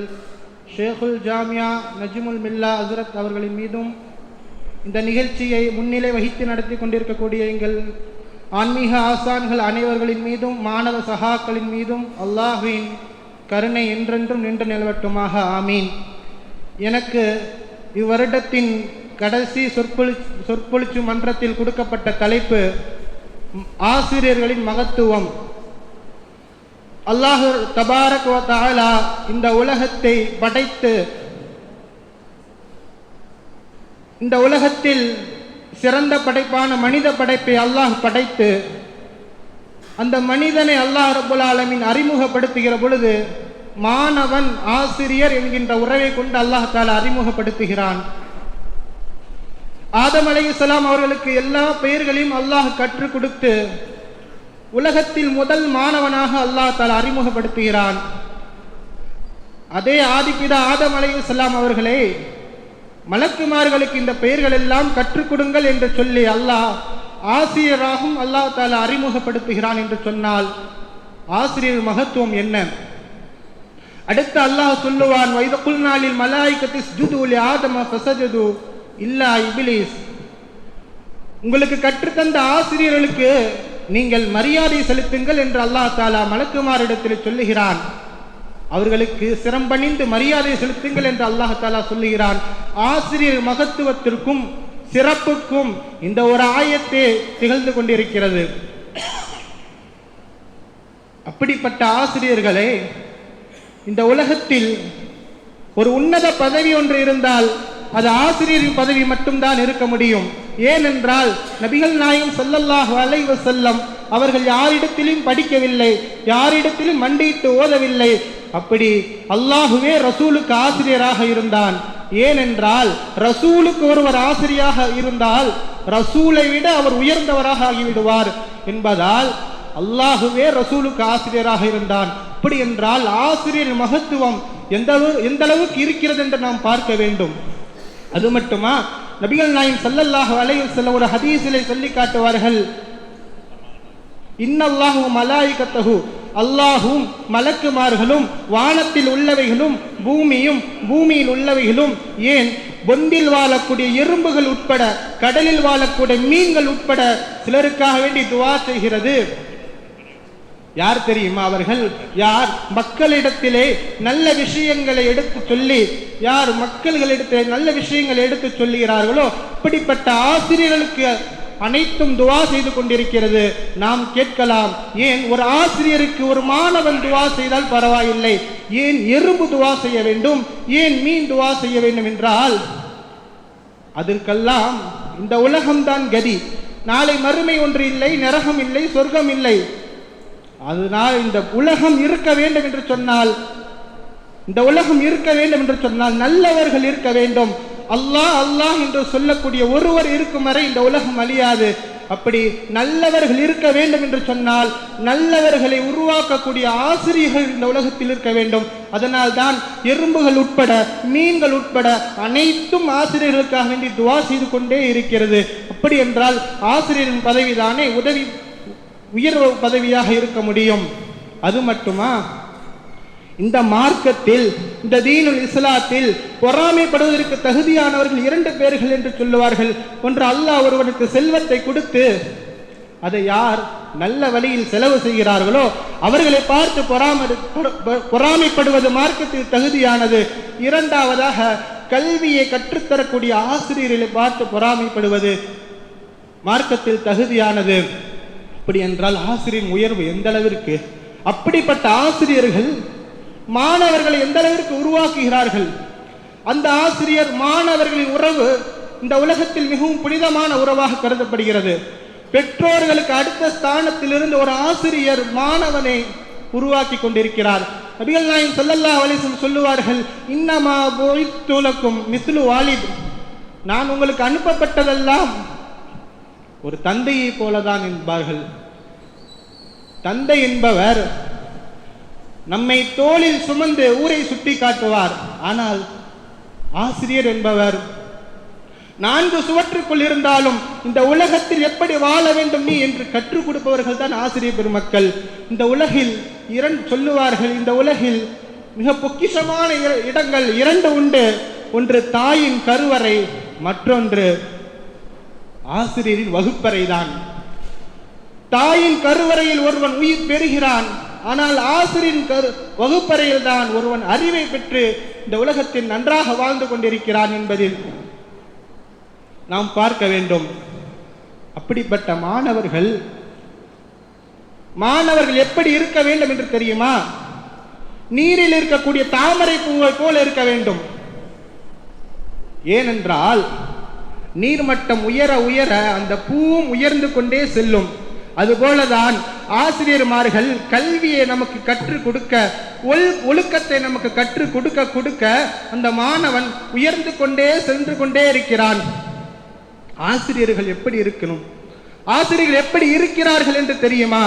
ஷேகுல் ஜாமியா நஜ்முல் மில்லா ஹஸ்ரத் அவர்களின் மீதும், இந்த நிகழ்ச்சியை முன்னிலை வகித்து நடத்தி கொண்டிருக்கக்கூடிய எங்கள் ஆன்மீக ஆசான்கள் அனைவர்களின் மீதும், மாணவ சகாக்களின் மீதும் அல்லாஹ்வின் கருணை என்றென்றும் நின்று நிலவட்டுமாக. ஆமீன். எனக்கு இவ்வருடத்தின் கடைசி சொற்பொழிச்சு மன்றத்தில் கொடுக்கப்பட்ட தலைப்பு ஆசிரியர்களின் மகத்துவம். அல்லாஹ் தபாரக் வ தஆலா இந்த உலகத்தை படைத்து, இந்த உலகத்தில் சிறந்த படைப்பான மனித படைப்பை அல்லாஹ் படைத்து, அந்த மனிதனை அல்லாஹ் ரப்புல் ஆலமீன் அறிமுகப்படுத்துகிற பொழுது மாணவன் ஆசிரியர் என்கின்ற உறவை கொண்டு அல்லாஹ் தஆலா அறிமுகப்படுத்துகிறான். ஆதம் அலைஹிஸ்ஸலாம் அவர்களுக்கு எல்லா பெயர்களையும் அல்லாஹ் கற்றுக் கொடுத்து உலகத்தில் முதல் மாணவனாக அல்லாஹ் தஆலா அறிமுகப்படுத்துகிறான். அதே ஆதிபிதா ஆதம் அலைஹிஸ்ஸலாம் அவர்களே, மலக்குமார்களுக்கு இந்த பெயர்கள் எல்லாம் கற்றுக் கொடுங்கள் என்று சொல்லி அல்லாஹ் ஆசிரியராகவும் அல்லாஹ் தஆலா அறிமுகப்படுத்துகிறான் என்று சொன்னால் ஆசிரியர் மகத்துவம் என்ன? அடுத்து அல்லாஹ் சொல்லுவான்: வைத குல்னா லில் மலாயிகத்தி இஸ்ஜுது லி ஆதம ஃபஸஜது இல்லா இப்லீஸ். உங்களுக்கு கற்றுத்தந்த ஆசிரியர்களுக்கு நீங்கள் மரியாதை செலுத்துங்கள் என்று அல்லாஹ் தஆலா மலக்குமாரிடத்தில் சொல்லுகிறான். அவர்களுக்கு சிரம்பணிந்து மரியாதை செலுத்துங்கள் என்று அல்லாஹ் தஆலா சொல்லுகிறான். ஆசிரியர் மகத்துவத்திற்கும் சிறப்புக்கும் இந்த ஒரு ஆயத்தே திகழ்ந்து கொண்டிருக்கிறது. அப்படிப்பட்ட ஆசிரியர்களை இந்த உலகத்தில் ஒரு உன்னத பதவி ஒன்று இருந்தால் அது ஆசிரியரின் பதவி மட்டும்தான் இருக்க முடியும். ஏனென்றால் நபிகள் நாயகம் ஸல்லல்லாஹு அலைஹி வஸல்லம் அவர்கள் யாரிடத்திலும் படிக்கவில்லை, யாரிடத்திலும் மண்டியிட்டு ஓதவில்லை. அப்படி அல்லாஹுவே ரசூலுக்கு ஆசிரியராக இருந்தான். ஏனென்றால் ரசூலுக்கு ஒருவர் ஆசிரியராக இருந்தால் ரசூலை விட அவர் உயர்ந்தவராக ஆகிவிடுவார் என்பதால் அல்லாஹுவே ரசூலுக்கு ஆசிரியராக இருந்தான். அப்படி என்றால் ஆசிரியர் மகத்துவம் எந்த அளவுக்கு இருக்கிறது என்று நாம் பார்க்க வேண்டும். அது மட்டுமா, நபிகள் நாயகம் ஸல்லல்லாஹு அலைஹி வஸல்லம் ஒரு ஹதீஸிலே சொல்லி காட்டுவார்கள், இன்னல்லாஹு மலாயிகத்தஹு, அல்லாஹும் மலக்குமார்களும் வானத்தில் உள்ளவைகளும் பூமியும் பூமியில் உள்ளவைகளும், ஏன் பொந்தில் வாழக்கூடிய எறும்புகள் உட்பட கடலில் வாழக்கூடிய மீன்கள் உட்பட சிலருக்காக வேண்டி துஆ செய்கிறது. யார் தெரியுமா அவர்கள்? யார் மக்களிடத்திலே நல்ல விஷயங்களை எடுத்து சொல்லி, யார் மக்களிடத்திலே நல்ல விஷயங்களை எடுத்து சொல்லுகிறார்களோ அப்படிப்பட்ட ஆசிரியர்களுக்கு அனைத்தும் துஆ செய்து கொண்டிருக்கிறது. நாம் கேட்கலாம், ஏன் ஒரு ஆசிரியருக்கு ஒரு மாணவன் துஆ செய்தால் பரவாயில்லை, ஏன் எறும்பு துஆ செய்ய வேண்டும், ஏன் மீன் துஆ செய்ய வேண்டும் என்றால் அதற்கெல்லாம் இந்த உலகம்தான் கதி. நாளை மறுமை ஒன்று இல்லை, நரகம் இல்லை, சொர்க்கம் இல்லை. அதனால் இந்த உலகம் இருக்க வேண்டும் என்று சொன்னால், இந்த உலகம் இருக்க வேண்டும் என்று சொன்னால் நல்லவர்கள் இருக்க வேண்டும். அல்லாஹ் அல்லாஹ் என்று சொல்லக்கூடிய ஒருவர் இருக்கும் வரை இந்த உலகம் அழியாது. அப்படி நல்லவர்கள் இருக்க வேண்டும் என்று சொன்னால் நல்லவர்களை உருவாக்கக்கூடிய ஆசிரியர்கள் இந்த உலகத்தில் இருக்க வேண்டும். அதனால் தான் எறும்புகள் உட்பட மீன்கள் உட்பட அனைத்தும் ஆசிரியர்களுக்காக வேண்டி துஆ செய்து கொண்டே இருக்கிறது. அப்படி என்றால் ஆசிரியரின் பதவிதானே உயர்வு பதவியாக இருக்க முடியும். அது மட்டுமா, இந்த மார்க்கத்தில், இந்த தீனுல் இஸ்லாத்தில் பொறாமைப்படுவதற்கு தகுதியானவர்கள் 2 பேர்கள் என்று சொல்லுவார்கள். ஒன்று, அல்லாஹ் ஒருவனுக்கு செல்வத்தை கொடுத்து அதை யார் நல்ல வழியில் செலவு செய்கிறார்களோ அவர்களை பார்த்து பொறாமைப்படுவது மார்க்கத்தில் தகுதியானது. இரண்டாவதாக, கல்வியை கற்றுத்தரக்கூடிய ஆசிரியர்களை பார்த்து பொறாமைப்படுவது மார்க்கத்தில் தகுதியானது. அப்படி என்றால் ஆசிரியரின் உயர்வு எந்த அளவிற்கு, அப்படிப்பட்ட ஆசிரியர்கள் மாணவர்களை எந்த அளவிற்கு உருவாக்குகிறார்கள். அந்த ஆசிரியர் மாணவர்களின் உறவு இந்த உலகத்தில் மிகவும் புனிதமான உறவாக கருதப்படுகிறது. பெற்றோர்களுக்கு அடுத்த ஸ்தானத்திலிருந்து ஒரு ஆசிரியர் மாணவனை உருவாக்கி கொண்டிருக்கிறார். நபிகள் நாயகம் ஸல்லல்லாஹு அலைஹி வஸல்லம் சொல்லுவார்கள், இன்னமா புஇத்து லக்கும் மிஸ்லு வாலித், நான் உங்களுக்கு அனுப்பப்பட்டதெல்லாம் ஒரு தந்தையை போலதான் என்பார்கள். தந்தை என்பவர் நம்மை தோளில் சுமந்து ஊரை சுட்டி காட்டுவார். ஆனால் ஆசிரியர் என்பவர் 4 சுவற்றுக்குள் இருந்தாலும் இந்த உலகத்தில் எப்படி வாழ வேண்டும் நீ என்று கற்றுக் கொடுப்பவர்கள் தான் ஆசிரியர் பெருமக்கள். இந்த உலகில் சொல்லுவார்கள், இந்த உலகில் மிக பொக்கிஷமான இடங்கள் 2 உண்டு. ஒன்று தாயின் கருவறை, மற்றொன்று ஆசிரியரின் வகுப்பறை தான். தாயின் கருவறையில் ஒருவன் உயிர் பெறுகிறான், ஆனால் ஆசிரியரின் வகுப்பறையில் தான் ஒருவன் அறிவை பெற்று இந்த உலகத்தில் நன்றாக வாழ்ந்து கொண்டிருக்கிறான் என்பதில் நாம் பார்க்க வேண்டும். அப்படிப்பட்ட மாணவர்கள் எப்படி இருக்க வேண்டும் என்று தெரியுமா? நீரில் இருக்கக்கூடிய தாமரை பூவை போல இருக்க வேண்டும். ஏனென்றால் நீர்மட்டம் உயர உயர அந்த பூவும் உயர்ந்து கொண்டே செல்லும். அதுபோலதான் ஆசிரியர்மார்கள் கல்வியை நமக்கு கற்றுக் கொடுக்க, ஒழுக்கத்தை நமக்கு கற்றுக் கொடுக்க கொடுக்க அந்த மாணவன் உயர்ந்து கொண்டே சென்று கொண்டே இருக்கிறான். ஆசிரியர்கள் எப்படி இருக்கணும், ஆசிரியர்கள் எப்படி இருக்கிறார்கள் என்று தெரியுமா?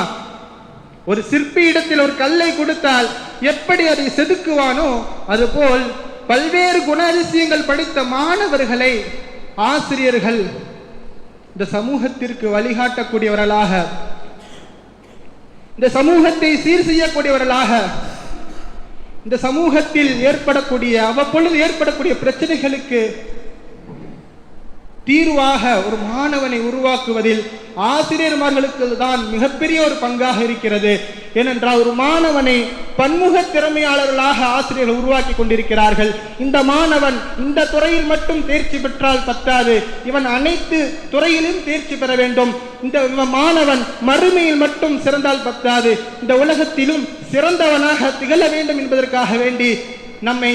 ஒரு சிற்பி இடத்தில் ஒரு கல்லை கொடுத்தால் எப்படி அதை செதுக்குவானோ அதுபோல் பல்வேறு குணாதிசயங்கள் படித்த மாணவர்களை ஆசிரியர்கள் இந்த சமூகத்திற்கு வழிகாட்டக்கூடியவர்களாக, இந்த சமூகத்தை சீர் செய்யக்கூடியவர்களாக, இந்த சமூகத்தில் அவ்வப்பொழுது ஏற்படக்கூடிய பிரச்சனைகளுக்கு தீர்வாக ஒரு மாணவனை உருவாக்குவதில் ஆசிரியர்மார்களுக்கு தான் மிகப்பெரிய ஒரு பங்காக இருக்கிறது. ஏனென்றால் ஒரு மாணவனை பன்முக திறமையாளர்களாக ஆசிரியர்கள் உருவாக்கி கொண்டிருக்கிறார்கள். இந்த மாணவன் இந்த துறையில் மட்டும் தேர்ச்சி பெற்றால் பத்தாது, இவன் அனைத்து துறையிலும் தேர்ச்சி பெற வேண்டும். இந்த மாணவன் மறுமையில் மட்டும் சிறந்தால் பத்தாது, இந்த உலகத்திலும் சிறந்தவனாக திகழ வேண்டும் என்பதற்காக வேண்டி நம்மை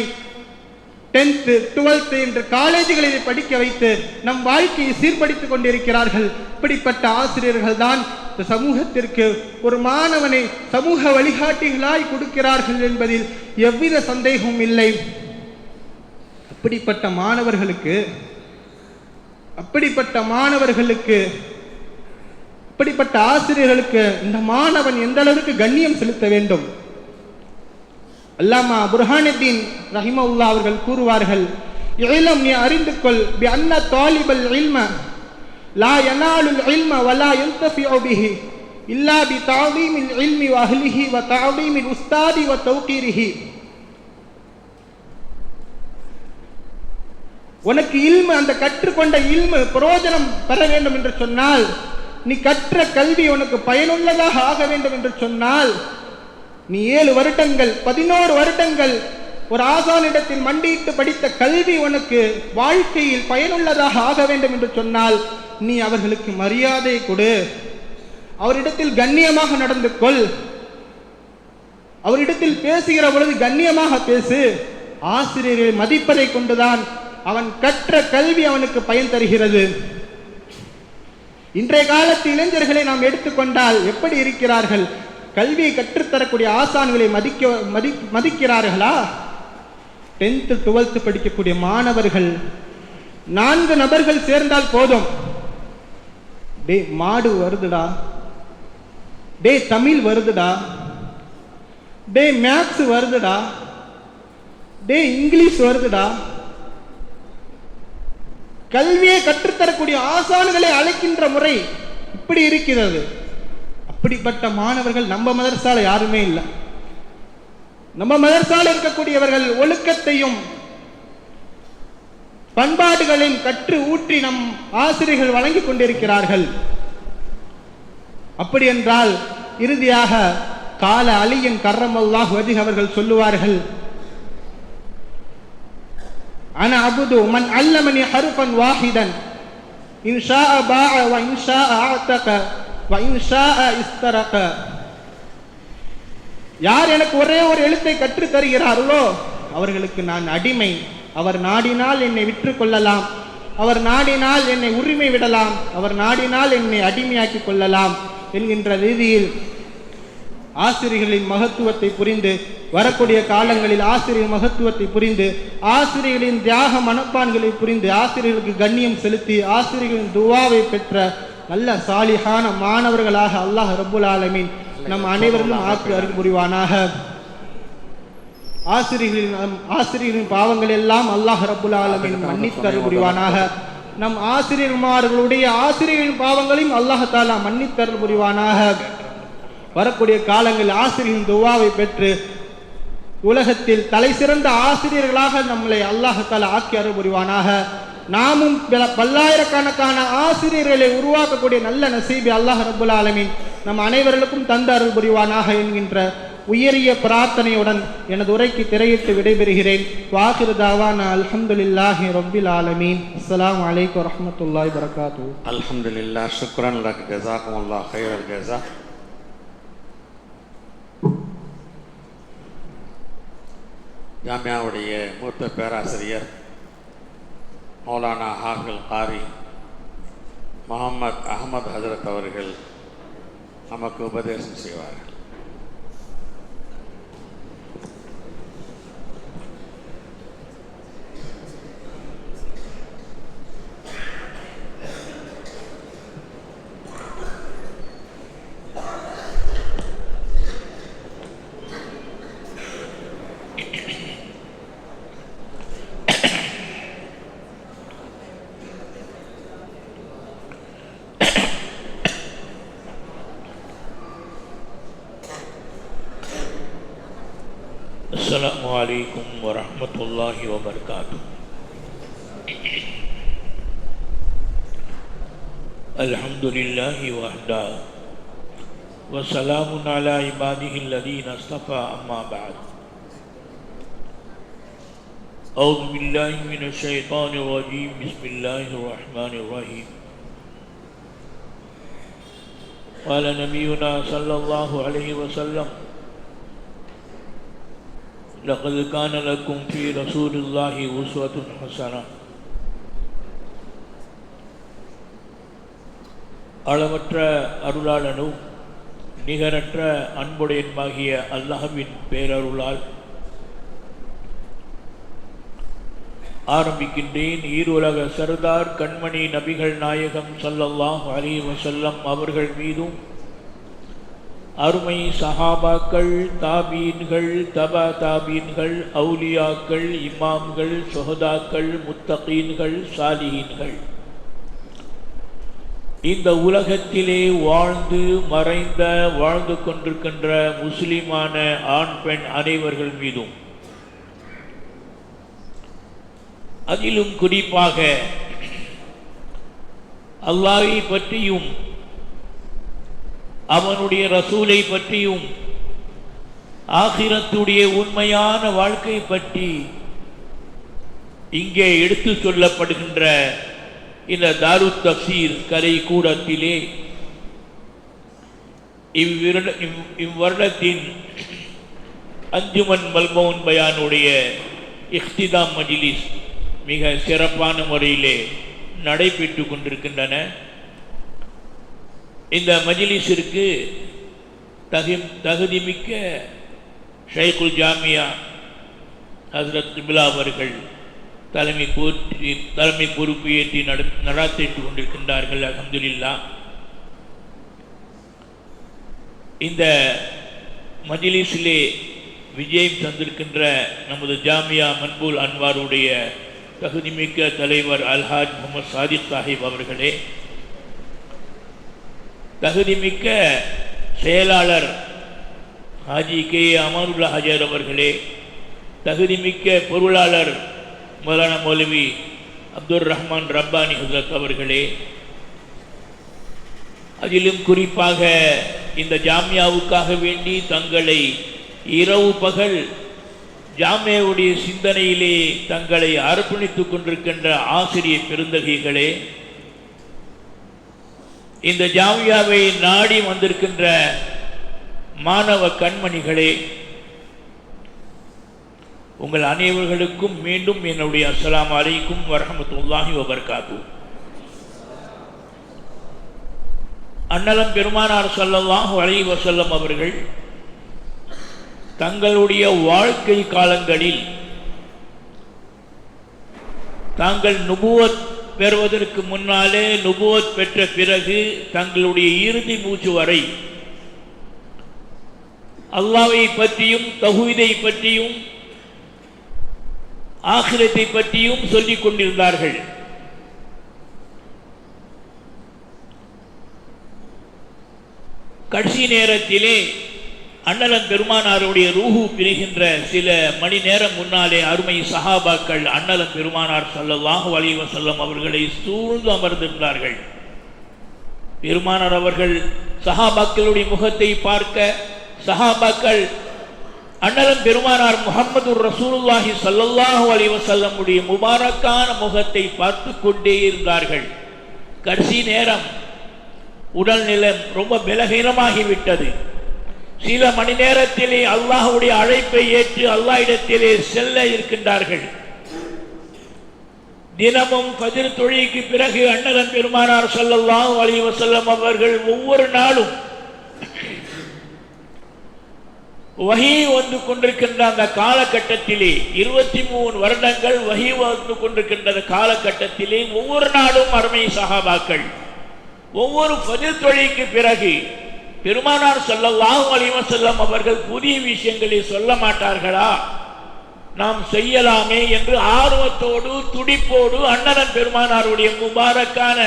10th 12th என்று காலேஜுகளில் படிக்க வைத்து நம் வாழ்க்கையை சீர்படுத்திக் கொண்டிருக்கிறார்கள். இப்படிப்பட்ட ஆசிரியர்கள் தான் இந்த சமூகத்திற்கு ஒரு மாணவனை சமூக வழிகாட்டிகளாய் கொடுக்கிறார்கள் என்பதில் எவ்வித சந்தேகமும் இல்லை. அப்படிப்பட்ட மாணவர்களுக்கு அப்படிப்பட்ட ஆசிரியர்களுக்கு இந்த மாணவன் எந்த அளவுக்கு கண்ணியம் செலுத்த வேண்டும். அல்லாமா புர்ஹானுத்தீன் ரஹிமஹுல்லாஹ் அவர்கள் கூறுவார்கள், இல்ம் நீ அறிந்து கொள், பி அன்ன தாலிபல் இல்ம லா யனாலுல் இல்ம வலா யன்தஃபிஉ பிஹி இல்லா பி தஅதீமில் இல்மி வ அஹ்லிஹி வ தஅதீமில் உஸ்தாதி வ தௌகீரிஹி. உனக்கு இல்மு, அந்த கற்றுக்கொண்ட இல்மு பிரயோஜனம் பெற வேண்டும் என்று சொன்னால், நீ கற்ற கல்வி உனக்கு பயனுள்ளதாக ஆக வேண்டும் என்று சொன்னால், நீ 7 வருடங்கள் 11 வருடங்கள் ஒரு ஆசானிடத்தில் மண்டியிட்டு படித்த கல்வி உனக்கு வாழ்க்கையில் பயனுள்ளதாக ஆக வேண்டும் என்று சொன்னால், நீ அவர்களுக்கு மரியாதை கொடு, அவரிடத்தில் கண்ணியமாக நடந்து கொள், அவரிடத்தில் பேசுகிற பொழுது கண்ணியமாக பேசு. ஆசிரியரை மதிப்பதை கொண்டுதான் அவன் கற்ற கல்வி அவனுக்கு பயன் தருகிறது. இன்றைய காலத்து இளைஞர்களை நாம் எடுத்துக்கொண்டால் எப்படி இருக்கிறார்கள்? கல்வியை கற்றுத்தரக்கூடிய ஆசான்களை மதிக்கிறார்களா? 10th 12th படிக்கக்கூடிய மாணவர்கள் 4 நபர்கள் சேர்ந்தால் போதும், டே மாடு வருதுடா, டே தமிழ் வருதுடா, டே மேத்ஸ் வருதுடா, டே இங்கிலீஷ் வருதுடா. கல்வியை கற்றுத்தரக்கூடிய ஆசான்களை அழைக்கின்ற முறை இப்படி இருக்கிறது. அப்படிப்பட்ட மாணவர்கள் நம்ம மதரசால யாருமே இல்லை. நம்ம மதரசால இருக்கக்கூடியவர்கள் ஒழுக்கத்தையும் பண்பாடுகளையும் கற்று ஊற்றி நம் ஆசிரியர்கள் வழங்கி கொண்டிருக்கிறார்கள். அப்படி என்றால் இறுதியாக கால அலியின் கர்ரமல்லாஹு வஜ்ஹு அவர்கள் சொல்லுவார்கள், அன அபுது மன் அல்லமனி ஹர்ஃபன் வாஹிதன் இன்ஷா பாஅ வ இன்ஷா அஅதக வ இன்ஷா இஸ்தரக. யார் எனக்கு ஒரே ஒரு எழுத்தை கற்று தருகிறார்களோ அவர்களுக்கு நான் அடிமை. அவர் நாடினால் என்னை விற்று கொள்ளலாம், அவர் நாடினால் என்னை உரிமை விடலாம், அவர் நாடினால் என்னை அடிமையாக்கி கொள்ளலாம் என்கின்ற ரீதியில் ஆசிரியர்களின் மகத்துவத்தை புரிந்து, வரக்கூடிய காலங்களில் ஆசிரியர் மகத்துவத்தை புரிந்து, ஆசிரியர்களின் தியாக மனப்பான்களை புரிந்து, ஆசிரியர்களுக்கு கண்ணியம் செலுத்தி, ஆசிரியர்களின் துவாவை பெற்ற நல்ல சாலிஹான மாணவர்களாக அல்லாஹ் ரப்புல் ஆலமீன் நம் அனைவரும் ஆக்கு அருள் புரிவானாக. ஆசிரியர்களின் பாவங்கள் எல்லாம் அல்லாஹ் ரப்புல் ஆலமீன் மன்னித்து அருள் புரிவானாக. நம் ஆசிரியர்மார்களுடைய ஆசிரியர்களின் பாவங்களையும் அல்லாஹ் தஆலா மன்னித்து அருள் புரிவானாக. வரக்கூடிய காலங்களில் ஆசிரியரின் துவாவை பெற்று உலகத்தில் தலை சிறந்த ஆசிரியர்களாக நம்மளை அல்லாஹ் தஆலா ஆக்கி அருள் புரிவானாக. நாமும் பல்லாயிரக்கணக்கான ஆசிரியர்களை உருவாக்கக்கூடிய நல்ல நசீபை அல்லாஹ் ரப்புல் ஆலமீன் நம் அனைவர்களுக்கும் தந்து அருள் புரிவானாக என்கின்ற உயரிய பிரார்த்தனையுடன் எனது உரைக்கு திரையிட்டு விடைபெறுகிறேன். வாஹிரு தாவானா அல்ஹம்துலில்லாஹி ரப்பில் ஆலமீன். அஸ்ஸலாமு அலைக்கும் வரஹ்மத்துல்லாஹி வபரகாத்துஹு. அல்ஹம்துலில்லாஹ், ஷுக்ரன் லக், ஜஸாகுமுல்லாஹ் கைரல் ஜஸா. ஜாமியாவுடைய மூத்த பேராசிரியர் மௌலானா ஹாஃபில் காரி முகமது அஹமது ஹஜரத் அவர்கள் நமக்கு உபதேசம் செய்வார்கள். السلام عليكم ورحمة الله وبركاته. الحمد لله وحده وسلام على عباده الذين اصطفى، أما بعد. أعوذ بالله من الشيطان الرجيم، بسم الله الرحمن الرحيم. قال نبينا صلى الله عليه وسلم لقد كان لكم في رسول الله أسوة حسنة. அளவற்ற அருளாளனும் நிகரற்ற அன்புடையனுமாகிய அல்லாஹ்வின் பேரருளால் ஆரம்பிக்கின்றேன். ஈருலக சர்தார் கண்மணி நபிகள் நாயகம் ஸல்லல்லாஹு அலைஹி வஸல்லம் அவர்கள் மீதும் அருமை சஹாபாக்கள், தாபீன்கள், தபா தாபீன்கள், அவுலியாக்கள், இமாம்கள், சுஹதாக்கள், முத்தகீன்கள், சாலிஹீன்கள், இந்த உலகத்திலே வாழ்ந்து கொண்டிருக்கின்ற முஸ்லிமான ஆண் பெண் அனைவர்கள் மீதும், அதிலும் குறிப்பாக அல்லாஹ்வை பற்றியும் அவனுடைய ரசூலை பற்றியும் ஆகிரத்துடைய உண்மையான வாழ்க்கை பற்றி இங்கே எடுத்து சொல்லப்படுகின்ற இந்த தாருத் தஃசீர் கலை கூடத்திலே இவ்வருடத்தின் அஞ்சுமன் மல்மௌன் பயானுடைய இஃப்திதாம் மஜ்லிஸ் மிக சிறப்பான முறையிலே நடைபெற்று கொண்டிருக்கின்றன. இந்த மஜ்லிஸிற்கு தகுதிமிக்க ஷைகுல் ஜாமியா ஹஸ்ரத் கிப்லா அவர்கள் தலைமை பொறுப்பு ஏற்றி நடாத்திட்டு கொண்டிருக்கின்றார்கள். அல்ஹம்துலில்லாஹ். இந்த மஜ்லிஸிலே விஜயம் தந்திருக்கின்ற நமது ஜாமியா மன்பூல் அன்வாருடைய தகுதிமிக்க தலைவர் அல்ஹாஜ் முகமது சாதிக் சாஹிப் அவர்களே, தகுதிமிக்க செயலாளர் ஹாஜி கே அமானுல்லா ஹஜர் அவர்களே, தகுதிமிக்க பொருளாளர் மௌலானா மௌலவி அப்துல் ரஹ்மான் ரப்பானி ஹஜரத் அவர்களே, அதிலும் குறிப்பாக இந்த ஜாமியாவுக்காக வேண்டி தங்களை இரவு பகல் ஜாமியாவுடைய சிந்தனையிலே தங்களை அர்ப்பணித்துக் கொண்டிருக்கின்ற ஆசிரியர் பெருந்தகைகளே, இந்த ஜாமியாவை நாடி வந்திருக்கின்ற மாணவ கண்மணிகளே, உங்கள் அனைவர்களுக்கும் மீண்டும் என்னுடைய அஸ்ஸலாமு அலைக்கும் வரஹ்மத்துல்லாஹி வபரகாத்துஹு. அன்னலம் பெருமானார் ஸல்லல்லாஹு அலைஹி வஸல்லம் அவர்கள் தங்களுடைய வாழ்க்கை காலங்களில் தாங்கள் நுபுவத் பெறுவதற்கு முன்னாலே, நுபுவத் பெற்ற பிறகு தங்களுடைய இறுதி மூச்சு வரை அல்லாஹ்வை பற்றியும் தௌஹீதை பற்றியும் ஆகிரத்தை பற்றியும் சொல்லிக் கொண்டிருந்தார்கள். கடைசி நேரத்திலே அண்ணலம் பெருமானாருடைய ரூஹு பிரிகின்ற சில மணி நேரம் முன்னாலே அருமை சஹாபாக்கள் அண்ணலம் பெருமானார் ஸல்லல்லாஹு அலைஹி வஸல்லம் அவர்களை சூழ்ந்து அமர்ந்திருந்தார்கள். பெருமானார் அவர்கள் சஹாபாக்களுடைய முகத்தை பார்க்க, சஹாபாக்கள் அண்ணலம் பெருமானார் முஹம்மது ரசூலுல்லாஹி ஸல்லல்லாஹு அலைஹி வஸல்லம் உடைய முபாரக்கான முகத்தை பார்த்து கொண்டே இருந்தார்கள். கடைசி நேரம் உடல்நிலை ரொம்ப பலகீனமாகிவிட்டது. சில மணி நேரத்திலே அல்லாஹ்வுடைய அழைப்பை ஏற்று அல்லாஹ்விடத்திலே செல்ல இருக்கின்றார்கள். தினமும் ஃபஜ்ர் தொழுகைக்கு பிறகு அண்ணலம் பெருமானார் ஸல்லல்லாஹு அலைஹி வஸல்லம் அவர்கள் ஒவ்வொரு நாளும் வஹி வந்து கொண்டிருக்கின்ற அந்த காலகட்டத்திலே 23 வருடங்கள் வஹி வந்து கொண்டிருக்கின்ற காலகட்டத்திலே ஒவ்வொரு நாளும் அருமை சஹாபாக்கள் ஒவ்வொரு ஃபஜ்ர் தொழுகைக்கு பிறகு பெருமானார் ஸல்லல்லாஹு அலைஹி வஸல்லம் அவர்கள் புதிய விஷயங்களை சொல்ல மாட்டார்களா, நாம் செய்யலாமே என்று ஆர்வத்தோடு துடிப்போடு அண்ணலம் பெருமானாருடைய முபாரக்கான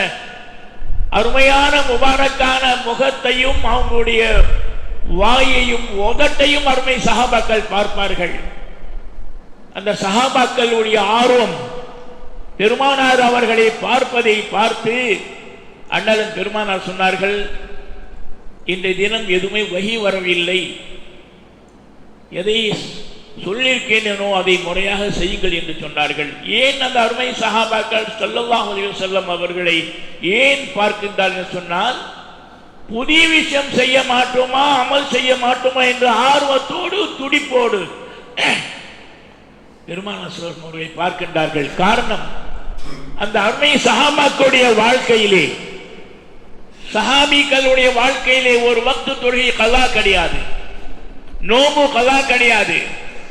அருமையான முபாரக்கான முகத்தையும் அவங்களுடைய வாயையும் உதட்டையும் அருமை சஹாபாக்கள் பார்ப்பார்கள். அந்த சஹாபாக்களுடைய ஆர்வம் பெருமானார் அவர்களை பார்ப்பதை பார்த்து அண்ணலம் பெருமானார் சொன்னார்கள், இன்றைய தினம் எதுவுமே வஹி வரவில்லை, எதை சொல்லியிருக்கேனோ அதை முறையாக செய்யுங்கள் என்று சொன்னார்கள். ஏன் அந்த அருமை சஹாபாக்கள் ஸல்லல்லாஹு அலைஹி வஸல்லம் அவர்களை ஏன் பார்க்கின்றார்கள் சொன்னால், புதிய விஷயம் செய்ய மாட்டோமா, அமல் செய்ய மாட்டோமா என்ற ஆர்வத்தோடு துடிப்போடு பெருமானார் ஸல்லல்லாஹு அலைஹி வஸல்லம் பார்க்கின்றார்கள். காரணம், அந்த அருமை சஹாபாக்களுடைய வாழ்க்கையிலே, சஹாபிகளுடைய வாழ்க்கையிலே ஒரு வக்து தொழுகை கலா கிடையாது, நோம்பு கலா கிடையாது,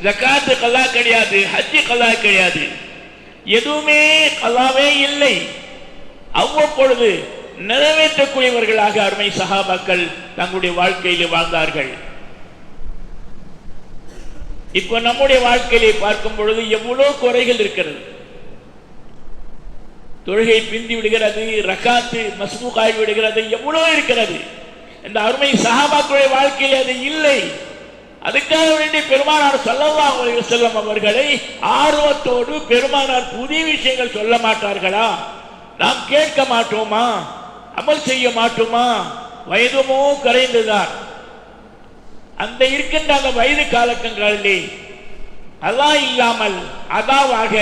ஜகாத் கலா கிடையாது, ஹஜ் கலா கிடையாது, எதுவுமே கலாவே இல்லை. அவ்வப்பொழுது நிறைவேற்றக்கூடியவர்களாக அருமை சஹாபாக்கள் தங்களுடைய வாழ்க்கையிலே வாழ்ந்தார்கள். இப்ப நம்முடைய வாழ்க்கையிலே பார்க்கும் பொழுது எவ்வளவு குறைகள் இருக்கிறது. தொழுகை பிந்தி விடுகிறது, ரக்காத்து மஸ்பூகாய் விடுகிறது, எவ்வளவு இருக்கிறது. இந்த அருமை சஹாபாக்களுடைய வாழ்க்கையில் அது இல்லை. அதுக்காக வேண்டி பெருமானார் ஸல்லல்லாஹு அலைஹி வஸல்லம் அவர்களை ஆர்வத்தோடு பெருமானார் புதிய விஷயங்கள் சொல்ல மாட்டார்களா, நாம் கேட்க மாட்டோமா, அமல் செய்ய மாட்டோமா? வயதுமோ கரைந்துதான். அந்த இருக்கின்ற அந்த வயது காலங்களிலே அல்லாஹ் இல்லாமல் அதாவாக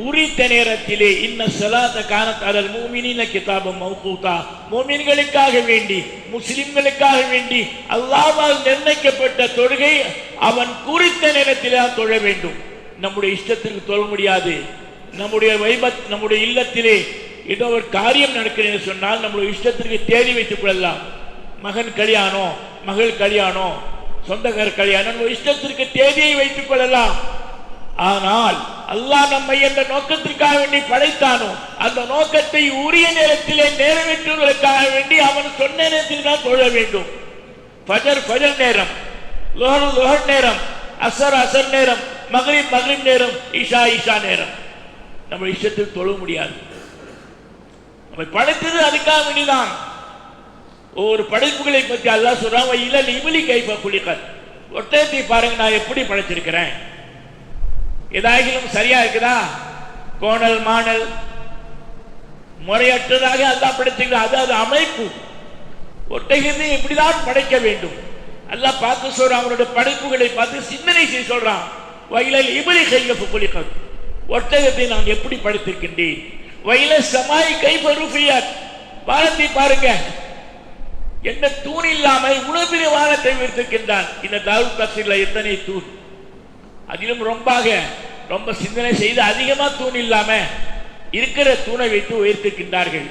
உரித்த நேரத்திலே இன்ன ஸலாத கானத் அலல் முஃமினீன கிதாபம் மௌகூதா, முஃமின்களுக்காக வேண்டி, முஸ்லிம்களுக்காக வேண்டி அல்லாஹ்வால் நிர்ணயிக்கப்பட்ட தொழுகை அவன் குறித்த நேரத்திலே தொழ வேண்டும். நம்முடைய இஷ்டத்திற்கு தொழ முடியாது. நம்முடைய இல்லத்திலே ஏதோ ஒரு காரியம் நடக்கிறது சொன்னால் நம்முடைய இஷ்டத்திற்கு தேதி வைத்துக் கொள்ளலாம். மகன் கல்யாணம், மகள் கல்யாணம், சொந்தக்கார கல்யாணம், இஷ்டத்திற்கு தேதியை வைத்துக் கொள்ளலாம். ஆனால் அல்லாஹ் நம்மை என்ற நோக்கத்திற்காக வேண்டி படைத்தானோ அந்த நோக்கத்தை உரிய நேரத்திலே நிறைவேற்றுவதற்காக வேண்டி அவன் சொன்ன நேரத்தில் தான் தொழ வேண்டும். ஃபஜர் நேரம், லுஹர் நேரம், அசர் நேரம், மக்ரிப் நேரம், இஷா நேரம். நம்ம இஷ்டத்துக்கு தொழ முடியாது. நம்மை படைத்தது அதுக்காக வேண்டிதான். ஒவ்வொரு படைப்புகளை பற்றி அல்லாஹ் சொல்றான், இல்ல இபிலி கைஃப குலிகத், ஒட்டகத்தை பாருங்க நான் எப்படி படைச்சிருக்கிறேன். ஏதாகிலும் சரியா இருக்குதா? கோணல் மாணல் முறையற்றதாக அல்லாஹ் படைச்சிருக்கிறான். அது அமைப்பு. ஒட்டகத்தை எப்படிதான் படைக்க வேண்டும் அல்லாஹ் பார்த்து சொல்றான். அவனுடைய படைப்புகளை பார்த்து சிந்தனை செய்ய சொல்றான். வயலில் இபிலி கைஃப குலிகத், ஒட்டகத்தை நான் எப்படி படைத்திருக்கின்றேன். வயல சமாய் கைஃப ருஃபியத், வானத்தை பாருங்க, எந்த தூண் இல்லாமல் இவ்வளவு பெரிய வானத்தை உயர்த்திருக்கின்றான். இந்த தாரூத் தஃசீர்ல எத்தனை தூண், அதிலும் ரொம்ப சிந்தனை செய்து அதிகமா தூண் இல்லாம இருக்கிற தூணை வைத்து உயர்த்திருக்கின்றார்கள்.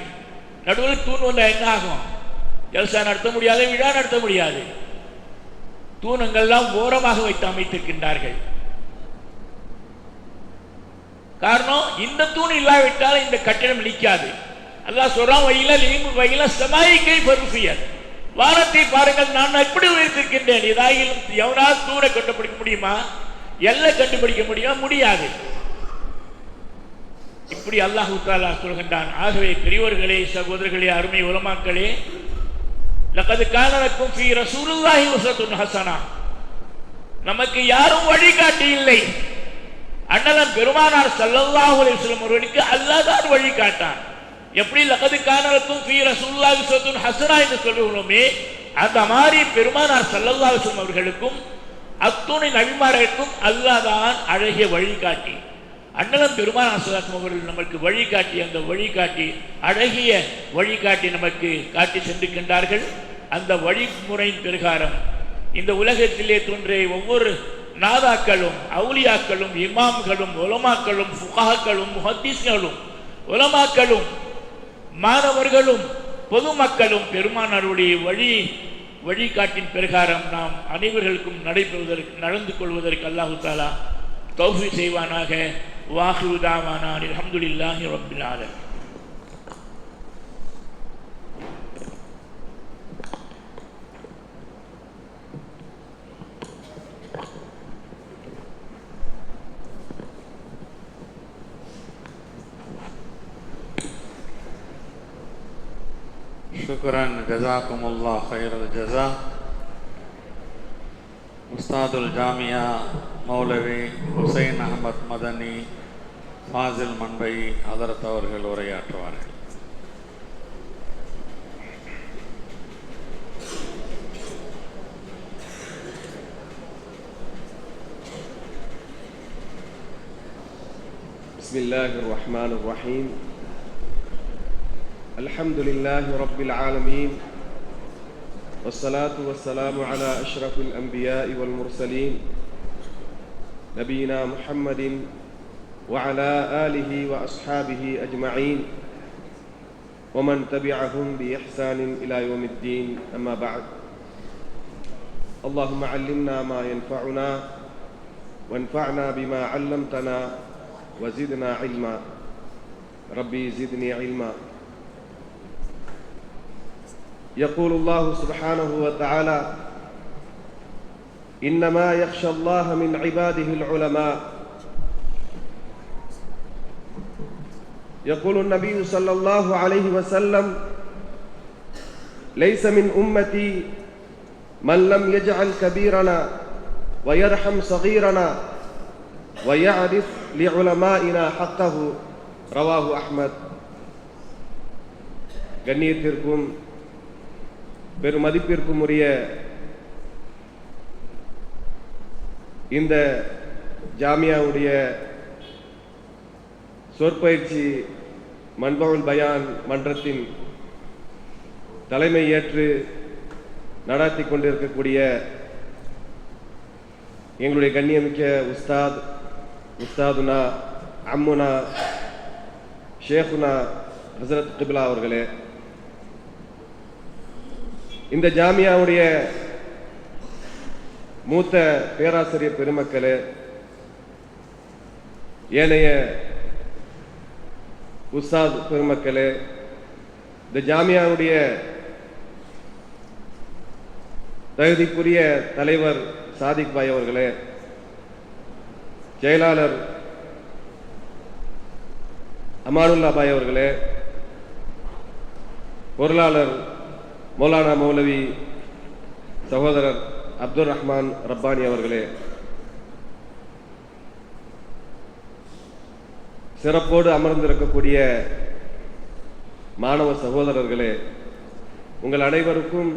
நடுவில் தூண் வந்தா என்ன ஆகும்? ஜல்சா நடத்த முடியாது, விழா நடத்த முடியாது. தூணங்கள்லாம் ஓரமாக வைத்து அமைத்திருக்கின்றார்கள். காரணம், இந்த தூண் இல்லாவிட்டால் இந்த கட்டிடம் நிற்காது. அல்லாஹ் சொல்றான், வயல சமாய் கைஃப ருஃபியத், வானத்தை பாருங்கள் நான் எப்படி உயர்த்திருக்கின்றேன். ஏதாயிலும் எவனாவது தூணை கண்டுபிடிக்க முடியுமா? எல்லை கண்டுபிடிக்க முடியுமா? முடியாது. இப்படி அல்லாஹ் தஆலா சொல்கின்றான். ஆகவே பெரியவர்களே, சகோதரர்களே, அருமை உலமாக்களே, லகத் கான லக்கும் ஃபீ ரசூலுல்லாஹி உஸ்வத்துன் ஹஸனா, நமக்கு யாரும் வழிகாட்டி இல்லை. அண்ணலம் பெருமானார் ஸல்லல்லாஹு அலைஹி வஸல்லம் அவர்களுக்கு அல்லாஹ் தான் வழிகாட்டான். எப்படி லகத் கான லக்கும் ஃபீ ரசூலுல்லாஹி உஸ்வத்துன் ஹஸனா என்று சொல்லுகிறோமே, அந்த மாதிரி பெருமானார் ஸல்லல்லாஹு அலைஹி வஸல்லம் அவர்களுக்கும் அத்துணை நபிமார்களுக்கும் அல்லாஹ் தான் அழகிய வழிகாட்டி. அண்ணலம் பெருமானார் ஸல்லல்லாஹு அலைஹி வஸல்லம் அவர்கள் நமக்கு வழிகாட்டி, அந்த வழிகாட்டி அழகிய வழிகாட்டி நமக்கு காட்டி சென்றிருக்கின்றார்கள். அந்த வழிமுறையின் பிரகாரம் இந்த உலகத்திலே தோன்றிய ஒவ்வொரு நாதாக்களும், அவுலியாக்களும், இமாம்களும், உலமாக்களும், ஃபுகாக்களும், முஹத்திஸ்களும், உலமாக்களும், மாணவர்களும், பொதுமக்களும் பெருமானாருடைய வழிகாட்டின் பிரகாரம் நாம் அனைவர்களுக்கும் நடந்து கொள்வதற்கு அல்லாஹு தஆலா தௌஃபீக் செய்வானாக. வாஹிரு தாவானா அல்ஹம்துலில்லாஹி ரப்பில் ஆலமீன். शुक्रन जज़ाकुमुल्लाह खैरुल जज़ा. उस्तादुल जामिया मौलवी हुसैन अहमद मदनी ஃபாசில் மண்பை ஹதரத் அவர்கள் உரையாற்றுவார்கள். பிஸ்மில்லாஹிர் ரஹ்மானிர் ரஹீம். الحمد لله رب العالمين والصلاة والسلام على أشرف الأنبياء والمرسلين نبينا محمد وعلى آله وأصحابه أجمعين ومن تبعهم بإحسان إلى يوم الدين. أما بعد، اللهم علمنا ما ينفعنا وانفعنا بما علمتنا وزدنا علما. ربي زدني علما. يقول الله سبحانه وتعالى: إنما يخشى الله من عباده العلماء. يقول النبي صلى الله عليه وسلم: ليس من أمتي من لم يجعل كبيرنا ويرحم صغيرنا ويعرف لعلمائنا حقه. ரவாஹு அஹ்மத். கண்ணியத்திற்கும் பெருமதிப்பிற்கும் உரிய இந்த ஜாமியாவுடைய சொற்பயிற்சி மன்பவுல் பயான் மன்றத்தின் தலைமை ஏற்று நடாத்தி கொண்டிருக்கக்கூடிய எங்களுடைய கண்ணியமிக்க உஸ்தாதுனா அம்முனா ஷேகுனா ஹசரத் கிபிலா அவர்களே, இந்த ஜாமியாவுடைய மூத்த பேராசிரியர் பெருமக்களே, ஏனைய உஸ்தாத் பெருமக்களே, இந்த ஜாமியாவுடைய தகுதிக்குரிய தலைவர் சாதிக் பாய் அவர்களே, செயலாளர் அமானுல்லா பாய் அவர்களே, பொருளாளர் மௌலானா மௌலவி சகோதரர் அப்துல் ரஹ்மான் ரப்பானி அவர்களே, சிறப்போடு அமர்ந்திருக்கக்கூடிய மாணவ சகோதரர்களே, உங்கள் அனைவருக்கும்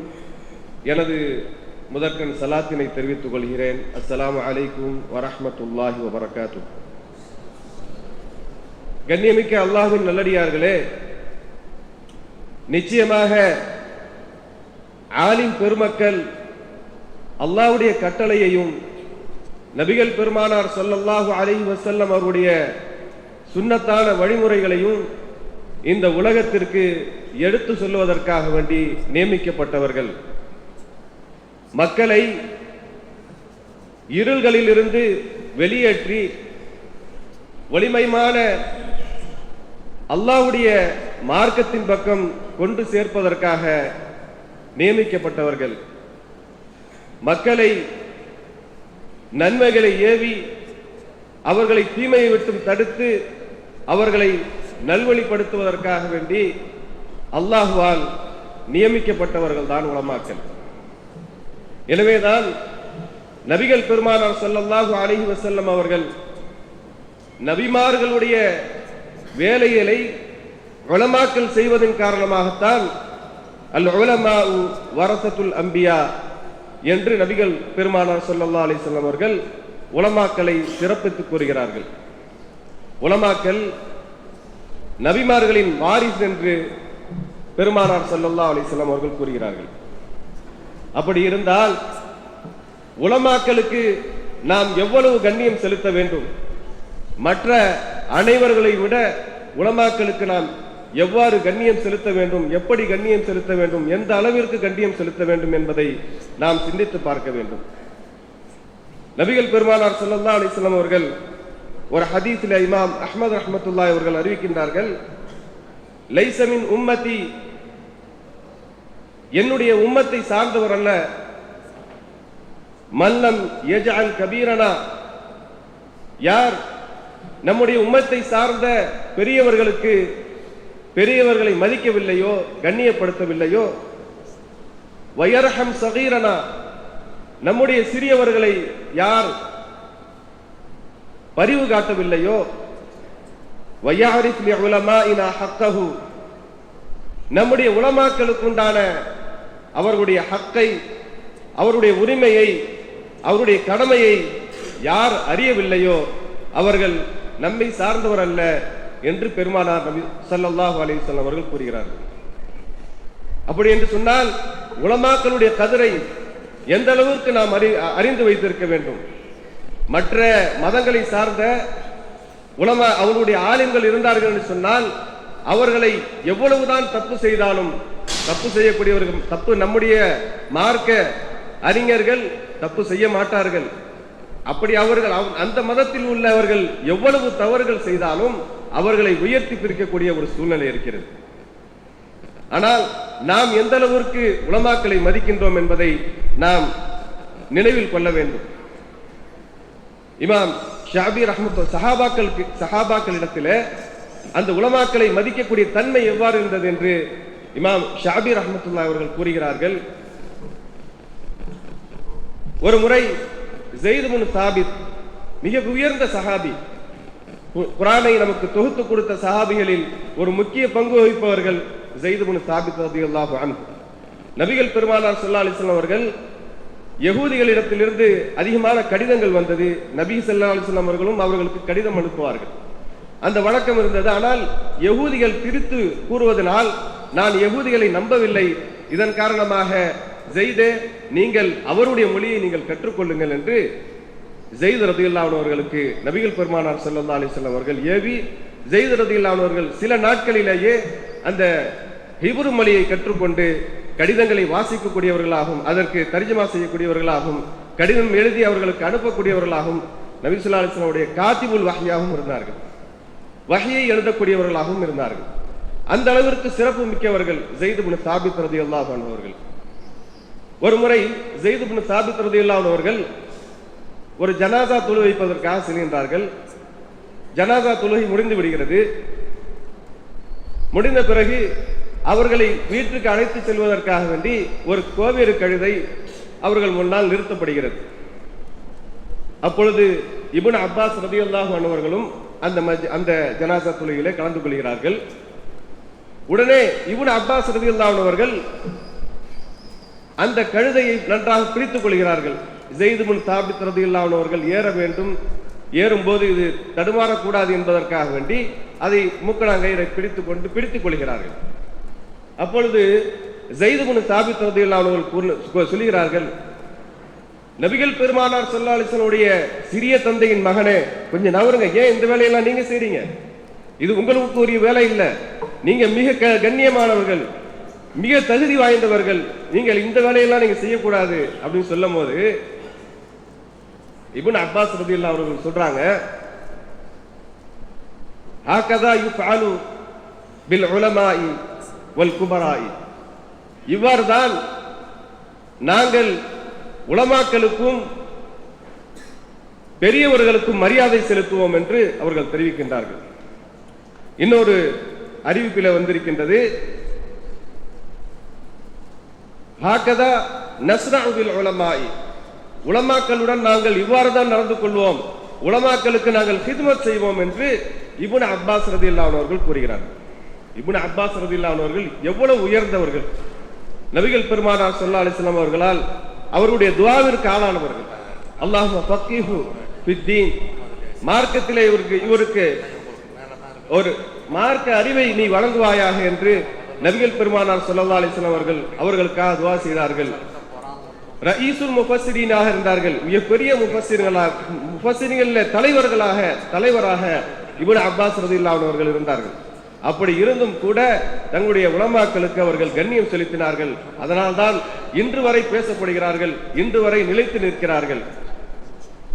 எனது முதற்கண் சலாத்தினை தெரிவித்துக் கொள்கிறேன். அஸ்ஸலாமு அலைக்கும் வரஹ்மத்துல்லாஹி வபரகாத்துஹு. கண்ணியமிக்க அல்லாஹ்வின் நல்லடியார்களே, நிச்சயமாக ஆலிம் பெருமக்கள் அல்லாஹ்வுடைய கட்டளையையும் நபிகள் பெருமானார் ஸல்லல்லாஹு அலைஹி வஸல்லம் அவருடைய சுன்னத்தான வழிமுறைகளையும் இந்த உலகத்திற்கு எடுத்து சொல்லுவதற்காக வேண்டி நியமிக்கப்பட்டவர்கள். மக்களை இருள்களில் இருந்து வெளியேற்றி ஒளிமயமான அல்லாஹ்வுடைய மார்க்கத்தின் பக்கம் கொண்டு சேர்ப்பதற்காக நியமிக்கப்பட்டவர்கள். மக்களை நன்மைகளை ஏவி அவர்களை தீமையை விட்டும் தடுத்து அவர்களை நல்வழிப்படுத்துவதற்காக வேண்டி அல்லாஹ்வால் நியமிக்கப்பட்டவர்கள் தான் உலமாக்கள். எனவேதான் நபிகள் பெருமானார் ஸல்லல்லாஹு அலைஹி வஸல்லம் அவர்கள் நபிமார்களுடைய வேலைகளை உலமாக்கள் செய்வதன் காரணமாகத்தான் அல் உலமாஉ வரஸத்துல் அம்பியா என்று நபிகள் பெருமானார் ஸல்லல்லாஹு அலைஹி வஸல்லம் அவர்கள் உலமாக்களை சிறப்பித்துக் கூறுகிறார்கள். உலமாக்கள் நபிமார்களின் வாரிசு என்று பெருமானார் ஸல்லல்லாஹு அலைஹி வஸல்லம் அவர்கள் கூறுகிறார்கள். அப்படி இருந்தால் உலமாக்களுக்கு நாம் எவ்வளவு கண்ணியம் செலுத்த வேண்டும், மற்ற அனைவர்களை விட உலமாக்களுக்கு நாம் எவ்வாறு கண்ணியம் செலுத்த வேண்டும், எப்படி கண்ணியம் செலுத்த வேண்டும், எந்த அளவிற்கு கண்ணியம் செலுத்த வேண்டும் என்பதை நாம் சிந்தித்து பார்க்க வேண்டும். நபிகள் பெருமானார் ஸல்லல்லாஹு அலைஹி வஸல்லம் அவர்கள் ஒரு ஹதீஸில் இமாம் அஹ்மத் ரஹ்மத்துல்லாஹி அவர்கள் அறிவிக்கின்றார்கள், லைஸ மின் உம்மதி, என்னுடைய உம்மத்தை சார்ந்தவர் அல்ல, மல்லம் யஜ்அல் கபீரனா, யார் நம்முடைய உம்மத்தை சார்ந்த பெரியவர்களை மதிக்கவில்லையோ கண்ணியப்படுத்தவில்லையோ, வயர்ஹம் சகீரனா, நம்முடைய சிறியவர்களை யார் பரிவு காட்டவில்லையோ, வயஅரிஃப் லிஉலமாஇனா ஹக்கஹு, நம்முடைய உலமாக்களுக்கு உண்டான அவர்களுடைய ஹக்கை, அவருடைய உரிமையை, அவருடைய கடமையை யார் அறியவில்லையோ அவர்கள் நம்மை சார்ந்தவர் அல்ல என்று பெருமானார் நபி ஸல்லல்லாஹு அலைஹி வஸல்லம் அவர்கள் கூறுகிறார்கள். அப்படி என்று சொன்னால் உலமாக்களுடைய கதிரை எந்த அளவிற்கு நாம் அறிந்து வைத்திருக்க வேண்டும். மற்ற மதங்களை சார்ந்த உலமா அவர்களுடைய ஆலிம்கள் இருந்தார்கள் என்று சொன்னால் அவர்களை எவ்வளவுதான் தப்பு செய்தாலும், தப்பு செய்யக்கூடியவர்கள், தப்பு நம்முடைய மார்க்க அறிஞர்கள் தப்பு செய்ய மாட்டார்கள். அப்படி அவர்கள் அந்த மதத்தில் உள்ளவர்கள் எவ்வளவு தவறுகள் செய்தாலும் அவர்களை உயர்த்தி பிரிக்கக்கூடிய ஒரு சூழ்நிலை இருக்கிறது. ஆனால் நாம் எந்த அளவிற்கு உலமாக்களை மதிக்கின்றோம் என்பதை நாம் நினைவில் கொள்ள வேண்டும். இமாம் ஷாபி ரஹ்மத்துல்லாஹி சஹாபாக்களிடத்தில் அந்த உலமாக்களை மதிக்கக்கூடிய தன்மை எவ்வாறு இருந்தது என்று இமாம் ஷாபி ரஹ்மத்துல்லாஹி அவர்கள் கூறுகிறார்கள். ஒரு முறை ஸைத் இப்னு சாபித் மிக உயர்ந்த சஹாபி, குர்ஆனை நமக்கு தொகுத்து கொடுத்த சஹாபிகளில் ஒரு முக்கிய பங்கு வகிப்பவர்கள் ஸைத் இப்னு சாபித் ரலியல்லாஹு அன்ஹு. நபிகள் பெருமானார் ஸல்லல்லாஹு அலைஹி வஸல்லம் அவர்கள் யகூதிகளிடத்திலிருந்து அதிகமான கடிதங்கள் வந்தது. நபி ஸல்லல்லாஹு அலைஹி வஸல்லம் அவர்களும் அவர்களுக்கு கடிதம் அனுப்புவார்கள். அந்த வழக்கம் இருந்தது. ஆனால் யகூதிகள் திரித்து கூறுவதனால் நான் யகூதிகளை நம்பவில்லை. இதன் காரணமாக ஸைதே நீங்கள் அவருடைய மொழியை நீங்கள் கற்றுக்கொள்ளுங்கள் என்று ஸைத் ரலியல்லாஹு அன்ஹு அவர்களுக்கு நபிகள் பெருமானார் ஸல்லல்லாஹு அலைஹி வஸல்லம் அவர்கள் ஏவி ஸைத் ரலியல்லாஹு அன்ஹு அவர்கள் சில நாட்களிலேயே அந்த ஹிப்ரு மொழியை கற்றுக்கொண்டு கடிதங்களை வாசிக்கக்கூடியவர்களாகவும் அதற்கு தர்ஜுமா செய்யக்கூடியவர்களாகவும் கடிதம் எழுதி அவர்களுக்கு அனுப்பக்கூடியவர்களாகவும் நபி ஸல்லல்லாஹு அலைஹி வஸல்லம் உடைய காத்திபுல் வஹ்யாகவும் இருந்தார்கள். வஹ்யை எழுதக்கூடியவர்களாகவும் இருந்தார்கள். அந்த அளவிற்கு சிறப்பு மிக்கவர்கள் ஸைத் இப்னு சாபித் ரலியல்லாஹு அன்ஹு அவர்கள். ஒரு முறை ஸைத் இப்னு சாபித் ரலியல்லாஹு அன்ஹு அவர்கள் ஒரு ஜனாசா தொழு வைப்பதற்காக செல்கின்றார்கள். ஜனாசா தொழுகை முடிந்து விடுகிறது. முடிந்த பிறகு அவர்களை வீட்டுக்கு அழைத்து செல்வதற்காக வேண்டி ஒரு கோவேறு கழுதை அவர்கள் முன்னால் நிறுத்தப்படுகிறது. அப்பொழுது இப்னு அப்பாஸ் ரலியல்லாஹு அன்ஹு அவர்களும் அந்த ஜனாசா தொழுகையிலே கலந்து கொள்கிறார்கள். உடனே இப்னு அப்பாஸ் ரலியல்லாஹு அன்ஹு அவர்கள் அந்த கழுதையை நன்றாக பிடித்துக் கொள்கிறார்கள். ஸைத் இப்னு சாபித் ரலியல்லாஹு அன்ஹு அவர்கள் ஏற வேண்டும். ஏறும்போது இது தடுமாறக்கூடாது என்பதற்காக வேண்டி அதை மூக்கணாங்கயிறை பிடித்துக் கொள்கிறார்கள். அப்பொழுது ஸைத் இப்னு சாபித் ரலியல்லாஹு அன்ஹு அவர்கள் சொல்கிறார்கள், நபிகள் பெருமானார் ஸல்லல்லாஹு அலைஹி வஸல்லம் உடைய சிறிய தந்தையின் மகனே, கொஞ்சம் நவருங்க. ஏன் இந்த வேலையெல்லாம் நீங்க செய்றீங்க? இது உங்களுக்கு உரிய வேலை இல்லை. நீங்க மிக கண்ணியமானவர்கள், மிக தகுதி வாய்ந்தவர்கள். நீங்கள் இந்த வேலையெல்லாம் நீங்க செய்யக்கூடாது அப்படின்னு சொல்லும் போது இப்னு அப்பாஸ் ரலியல்லாஹு அன்ஹு அவர்கள் சொல்றாங்க, ஹாகதா யுஃஅலு பில் உலமாஇ வல் குபராஇ, இவ்வாறுதான் நாங்கள் உலமாக்களுக்கும் பெரியவர்களுக்கும் மரியாதை செலுத்துவோம் என்று அவர்கள் தெரிவிக்கின்றார்கள். இன்னொரு அறிவிப்பில் வந்திருக்கின்றது, ஹாகதா நஸ்ரஉ பில் உலமாஇ, உலமாக்களுடன் நாங்கள் இவ்வாறு தான் நடந்து கொள்வோம், உலமாக்களுக்கு நாங்கள் ஹித்மத் செய்வோம் என்று இப்னு அப்பாஸ் ரலியல்லாஹு அன்ஹு அவர்கள் கூறுகிறார்கள். இப்னு அப்பாஸ் ரலியல்லாஹு அன்ஹு அவர்கள் எவ்வளவு உயர்ந்தவர்கள்! நபிகள் பெருமானார் ஸல்லல்லாஹு அலைஹி வஸல்லம் அவர்களால் அவருடைய துஆவிற்கு ஆளானவர்கள். அல்லாஹும்ம ஃபக்கீஹு ஃபித்தீன், மார்க்கத்திலே இவருக்கு ஒரு மார்க்க அறிவை நீ வழங்குவாயாக என்று நபிகள் பெருமானார் ஸல்லல்லாஹு அலைஹி வஸல்லம் அவர்களுக்காக துஆ செய்தார்கள். ரயீசுல் முஃபஸ்ஸிரீனாக இருந்தார்கள். மிகப்பெரிய முஃபஸ்ஸிரீன்களில் தலைவராக இப்னு அப்பாஸ் ரலியல்லாஹு அன்ஹு அவர்கள் இருந்தார்கள். அப்படி இருந்தும் கூட தங்களுடைய உலமாக்களுக்கு அவர்கள் கண்ணியம் செலுத்தினார்கள். அதனால்தான் இன்று வரை பேசப்படுகிறார்கள், இன்று வரை நிலைத்து நிற்கிறார்கள்.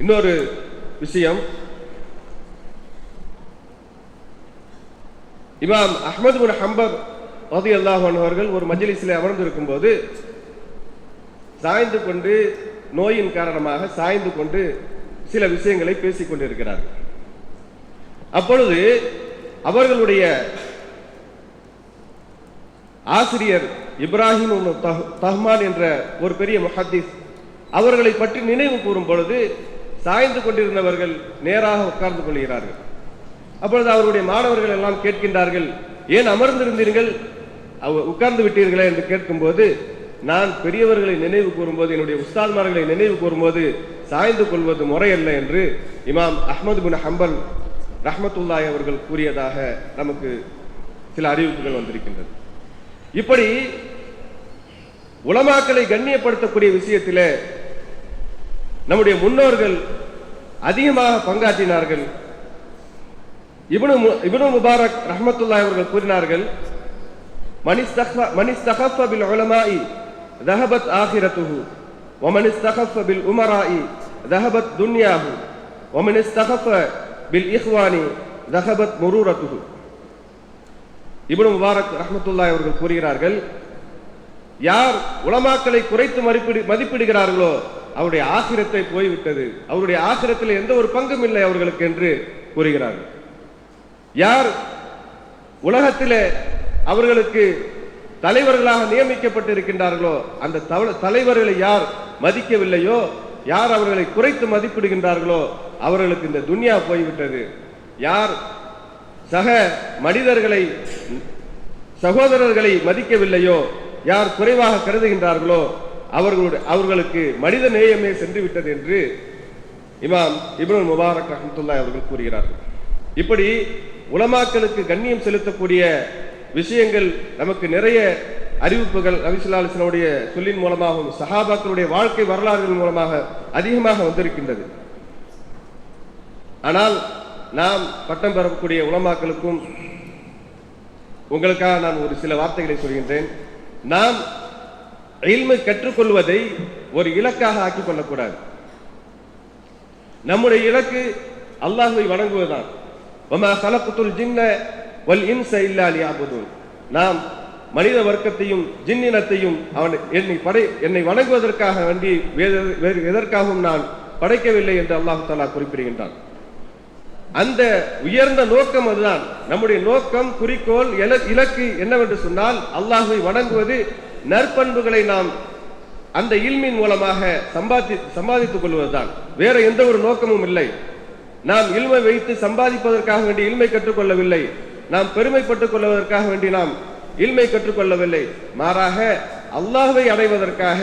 இன்னொரு விஷயம், இமாம் அஹ்மது பின் ஹம்பல் ரலியல்லாஹு அன்ஹு அவர்கள் ஒரு மஜ்லிஸிலே அமர்ந்திருக்கும் போது சாய்ந்து கொண்டு, நோயின் காரணமாக சாய்ந்து கொண்டு சில விஷயங்களை பேசிக் கொண்டிருக்கிறார்கள். அப்பொழுது அவர்களுடைய ஆசிரியர் இப்ராஹிம் தஹ்மான் என்ற ஒரு பெரிய முஹத்திஸ் அவர்களை பற்றி நினைவு கூறும் பொழுது சாய்ந்து கொண்டிருந்தவர்கள் நேராக உட்கார்ந்து கொள்கிறார்கள். அப்பொழுது அவருடைய மாணவர்கள் எல்லாம் கேட்கின்றார்கள், ஏன் அமர்ந்திருந்தீர்கள், உட்கார்ந்து விட்டீர்களே என்று கேட்கும்போது, நான் பெரியவர்களை நினைவு கூறும்போது, என்னுடைய உஸ்தாத்மார்களை நினைவு கூறும்போது சாய்ந்து கொள்வது முறையல்ல என்று இமாம் அஹ்மது பின் ஹம்பல் ரஹ்மத்துல்லாஹி அவர்கள் கூறியதாக நமக்கு சில அறிவிப்புகள் வந்திருக்கின்றது. இப்படி உலமாக்களை கண்ணியப்படுத்தக்கூடிய விஷயத்திலே நம்முடைய முன்னோர்கள் அதிகமாக பங்காற்றினார்கள். இப்னு முபாரக் ரஹ்மத்துல்லாஹி அவர்கள் கூறினார்கள், மனிஸ்தகஃப பில் உலமாஇ ذهبت آخرته ومن استخف بالأمراء ذهبت دنياه ومن استخف بالإخوان ذهبت مرورته. இப்னு முபாரக் ரஹ்மத்துல்லாஹி அவர்கள் கூறுகிறார்கள், யார் உலமாக்களை குறைத்து மதிப்பிடுகிறார்களோ அவருடைய ஆகிரத்தை போய்விட்டது, அவருடைய ஆகிரத்தில் எந்த ஒரு பங்கும் இல்லை அவர்களுக்கு என்று கூறுகிறார்கள். யார் உலகத்திலே அவர்களுக்கு தலைவர்களாக நியமிக்கப்பட்டிருக்கின்றார்களோ அந்த தலைவர்களை யார் மதிக்கவில்லையோ, யார் அவர்களை குறைத்து மதிப்பிடுகின்றார்களோ அவர்களுக்கு இந்த துன்யா போய்விட்டது. யார் சக மனிதர்களை சகோதரர்களை மதிக்கவில்லையோ, யார் குறைவாக கருதுகின்றார்களோ அவர்களுக்கு மனித நேயமே சென்று விட்டது என்று இமாம் இப்னு முபாரக் ரஹ்மத்துல்லாஹி அவர்கள் கூறுகிறார்கள். இப்படி உலமாக்களுக்கு கண்ணியம் செலுத்தக்கூடிய விஷயங்கள் நமக்கு நிறைய அறிவிப்புகள் நபி ஸல்லல்லாஹு அலைஹி வஸல்லம் உடைய சொல்லின் மூலமாகவும் சஹாபாக்களுடைய வாழ்க்கை வரலாறுகள் மூலமாக அதிகமாக வந்திருக்கின்றது. ஆனால் நாம் பட்டம் பெறக்கூடிய உலமாக்களுக்கும் உங்களுக்காக நான் ஒரு சில வார்த்தைகளை சொல்கின்றேன். நாம் இல்மை கற்றுக்கொள்வதை ஒரு இலக்காக ஆக்கிக் கொள்ளக்கூடாது. நம்முடைய இலக்கு அல்லாஹ்வை வணங்குவதுதான். வமா கலக்குத்துல் ஜின்ன வல் இன்ஸ இல்லா லியஅபுதுன். நாம் மனித வர்க்கத்தையும் ஜின்னினத்தையும் என்னை வணங்குவதற்காக வேண்டி வேறு எதற்காகவும் நான் படைக்கவில்லை என்று அல்லாஹ் தஆலா குறிப்பிடுகின்றான். அந்த உயர்ந்த நோக்கம் அதுதான். நம்முடைய நோக்கம், குறிக்கோள், இலக்கு என்னவென்று சொன்னால் அல்லாஹ்வை வணங்குவது, நற்பண்புகளை நாம் அந்த இல்மின் மூலமாக சம்பாதித்துக் கொள்வதுதான். வேற எந்த ஒரு நோக்கமும் இல்லை. நாம் இல்மை வைத்து சம்பாதிப்பதற்காக வேண்டி இல்மை கற்றுக்கொள்ளவில்லை. நாம் பெருமைப்பட்டுக் கொள்வதற்காக வேண்டி நாம் இல்மை கற்றுக்கொள்ளவில்லை. மாறாக அல்லாஹ்வை அடைவதற்காக,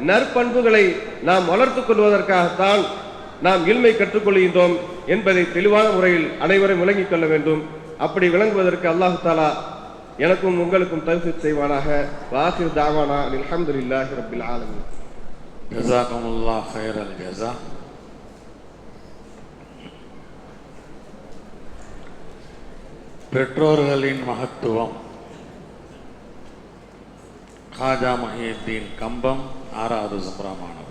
நற்பண்புகளை நாம் வளர்த்துக் கொள்வதற்காகத்தான் நாம் இல்மை கற்றுக்கொள்கின்றோம் என்பதை தெளிவான முறையில் அனைவரும் விளங்கிக் கொள்ள வேண்டும். அப்படி விளங்குவதற்கு அல்லாஹ் தஆலா எனக்கும் உங்களுக்கும் தௌஃபீக் செய்வானாக. வாஹிர் தாவானா அல்ஹம்துலில்லாஹி ரப்பில் ஆலமீன். ஜஸாகுமுல்லாஹ் கைரல் ஜஸா. பெற்றோர்களின் மகத்துவம். காஜா மஹியுத்தீன் கம்பம் 6வது சுப்ரா மாணவர்.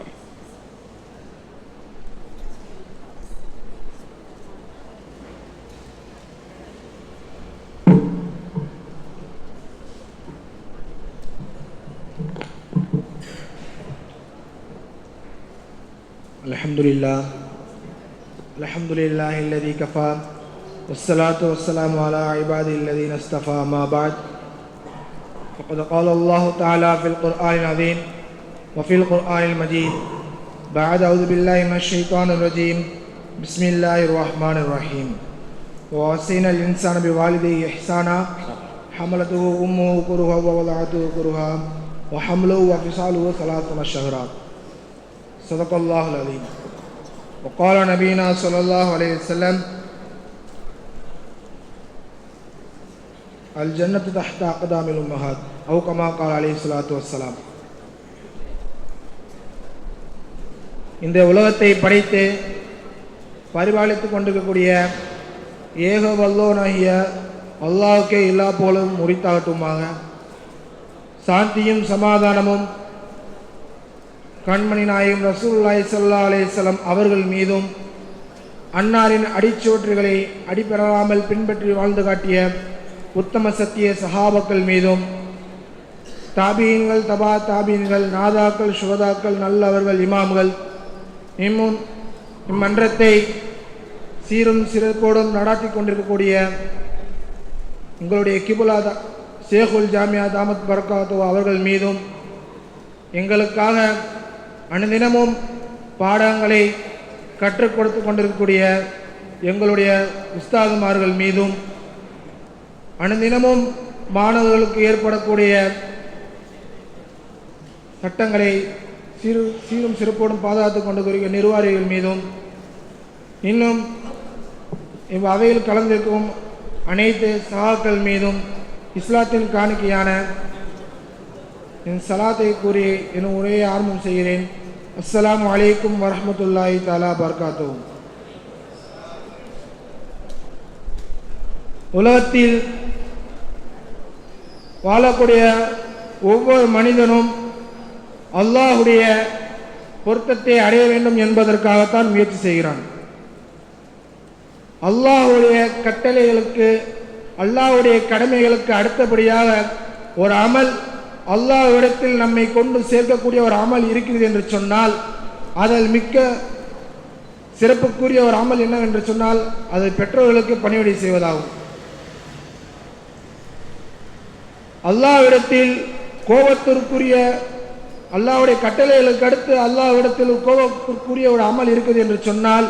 அல்ஹம்துலில்லாஹி அல்லதி கஃபா والصلاة والسلام على عباده الذين اصطفى. ما بعد فقد قال الله تعالى في القرآن العظيم وفي القرآن المجيد بعد أعوذ بالله من الشيطان الرجيم بسم الله الرحمن الرحيم ووصينا الإنسان بوالديه إحسانا حملته أمه كرها ووضعته كرها وحمله وفصاله 30 شهرا صدق الله العظيم. وقال نبينا صلى الله عليه وسلم الجنة تحت أقدام الأمهات أو كما قال عليه الصلاة والسلام. இந்த உலகத்தை படைத்து பரிபாலித்துக் கொண்டிருக்கக்கூடிய ஏக வல்லோனாகிய அல்லாஹ்வுக்கே எல்லா போலும் உரித்தாகட்டுமாக. சாந்தியும் சமாதானமும் கண்மணி நாயகம் ரசூலுல்லாஹி ஸல்லல்லாஹு அலைஹி வஸல்லம் அவர்கள் மீதும், அன்னாரின் அடிச்சுவற்றுகளை அடிபெறாமல் பின்பற்றி வாழ்ந்து காட்டிய உத்தம சத்திய சஹாபாக்கள் மீதும், தாபீன்கள், தபா தாபீன்கள், நாதாக்கள், சுகதாக்கள், நல்லவர்கள், இமாம்கள், இம்மன்றத்தை சீரும் சிறப்போடும் நடாத்தி கொண்டிருக்கக்கூடிய எங்களுடைய கிபுலா ஷேகுல் ஜாமியா தாமத் பரக்காத்து அவர்கள் மீதும், எங்களுக்காக அனுதினமும் பாடங்களை கற்றுக் கொடுத்து கொண்டிருக்கக்கூடிய எங்களுடைய உஸ்தாதுமார்கள் மீதும், அனுதினமும் மாணவர்களுக்கு ஏற்படக்கூடிய சட்டங்களை சீரும் சிறப்போடும் பாதுகாத்துக் கொண்டிருக்கிற நிர்வாகிகள் மீதும், இன்னும் இவ்வவையில் கலந்திருக்கும் அனைத்து சகாக்கள் மீதும் இஸ்லாத்தின் காணிக்கையான என் சலாத்தை கூறி என் உரையை ஆரம்பம் செய்கிறேன். அஸ்ஸலாமு அலைக்கும் வரஹ்மத்துல்லாஹி தஆலா பரகாத்துஹு. உலகத்தில் வாழக்கூடிய ஒவ்வொரு மனிதனும் அல்லாஹுடைய பொருத்தத்தை அடைய வேண்டும் என்பதற்காகத்தான் முயற்சி செய்கிறான். அல்லாஹுடைய கட்டளைகளுக்கு அல்லாஹுடைய கடமைகளுக்கு அடுத்தபடியாக ஒரு அமல் அல்லாஹ்விடத்தில் நம்மை கொண்டு சேர்க்கக்கூடிய ஒரு அமல் இருக்கிறது என்று சொன்னால் அதில் மிக்க சிறப்புக்குரிய ஒரு அமல் என்னவென்று சொன்னால் அது பெற்றோர்களுக்கு பணிவிடை செய்வதாகும். அல்லாஹ்விடத்தில் கோபத்திற்குரிய அல்லாஹ்வுடைய கட்டளைகளுக்கு அடுத்து அல்லாஹ்விடத்தில் கோபத்திற்குரிய ஒரு அமல் இருக்குது என்று சொன்னால்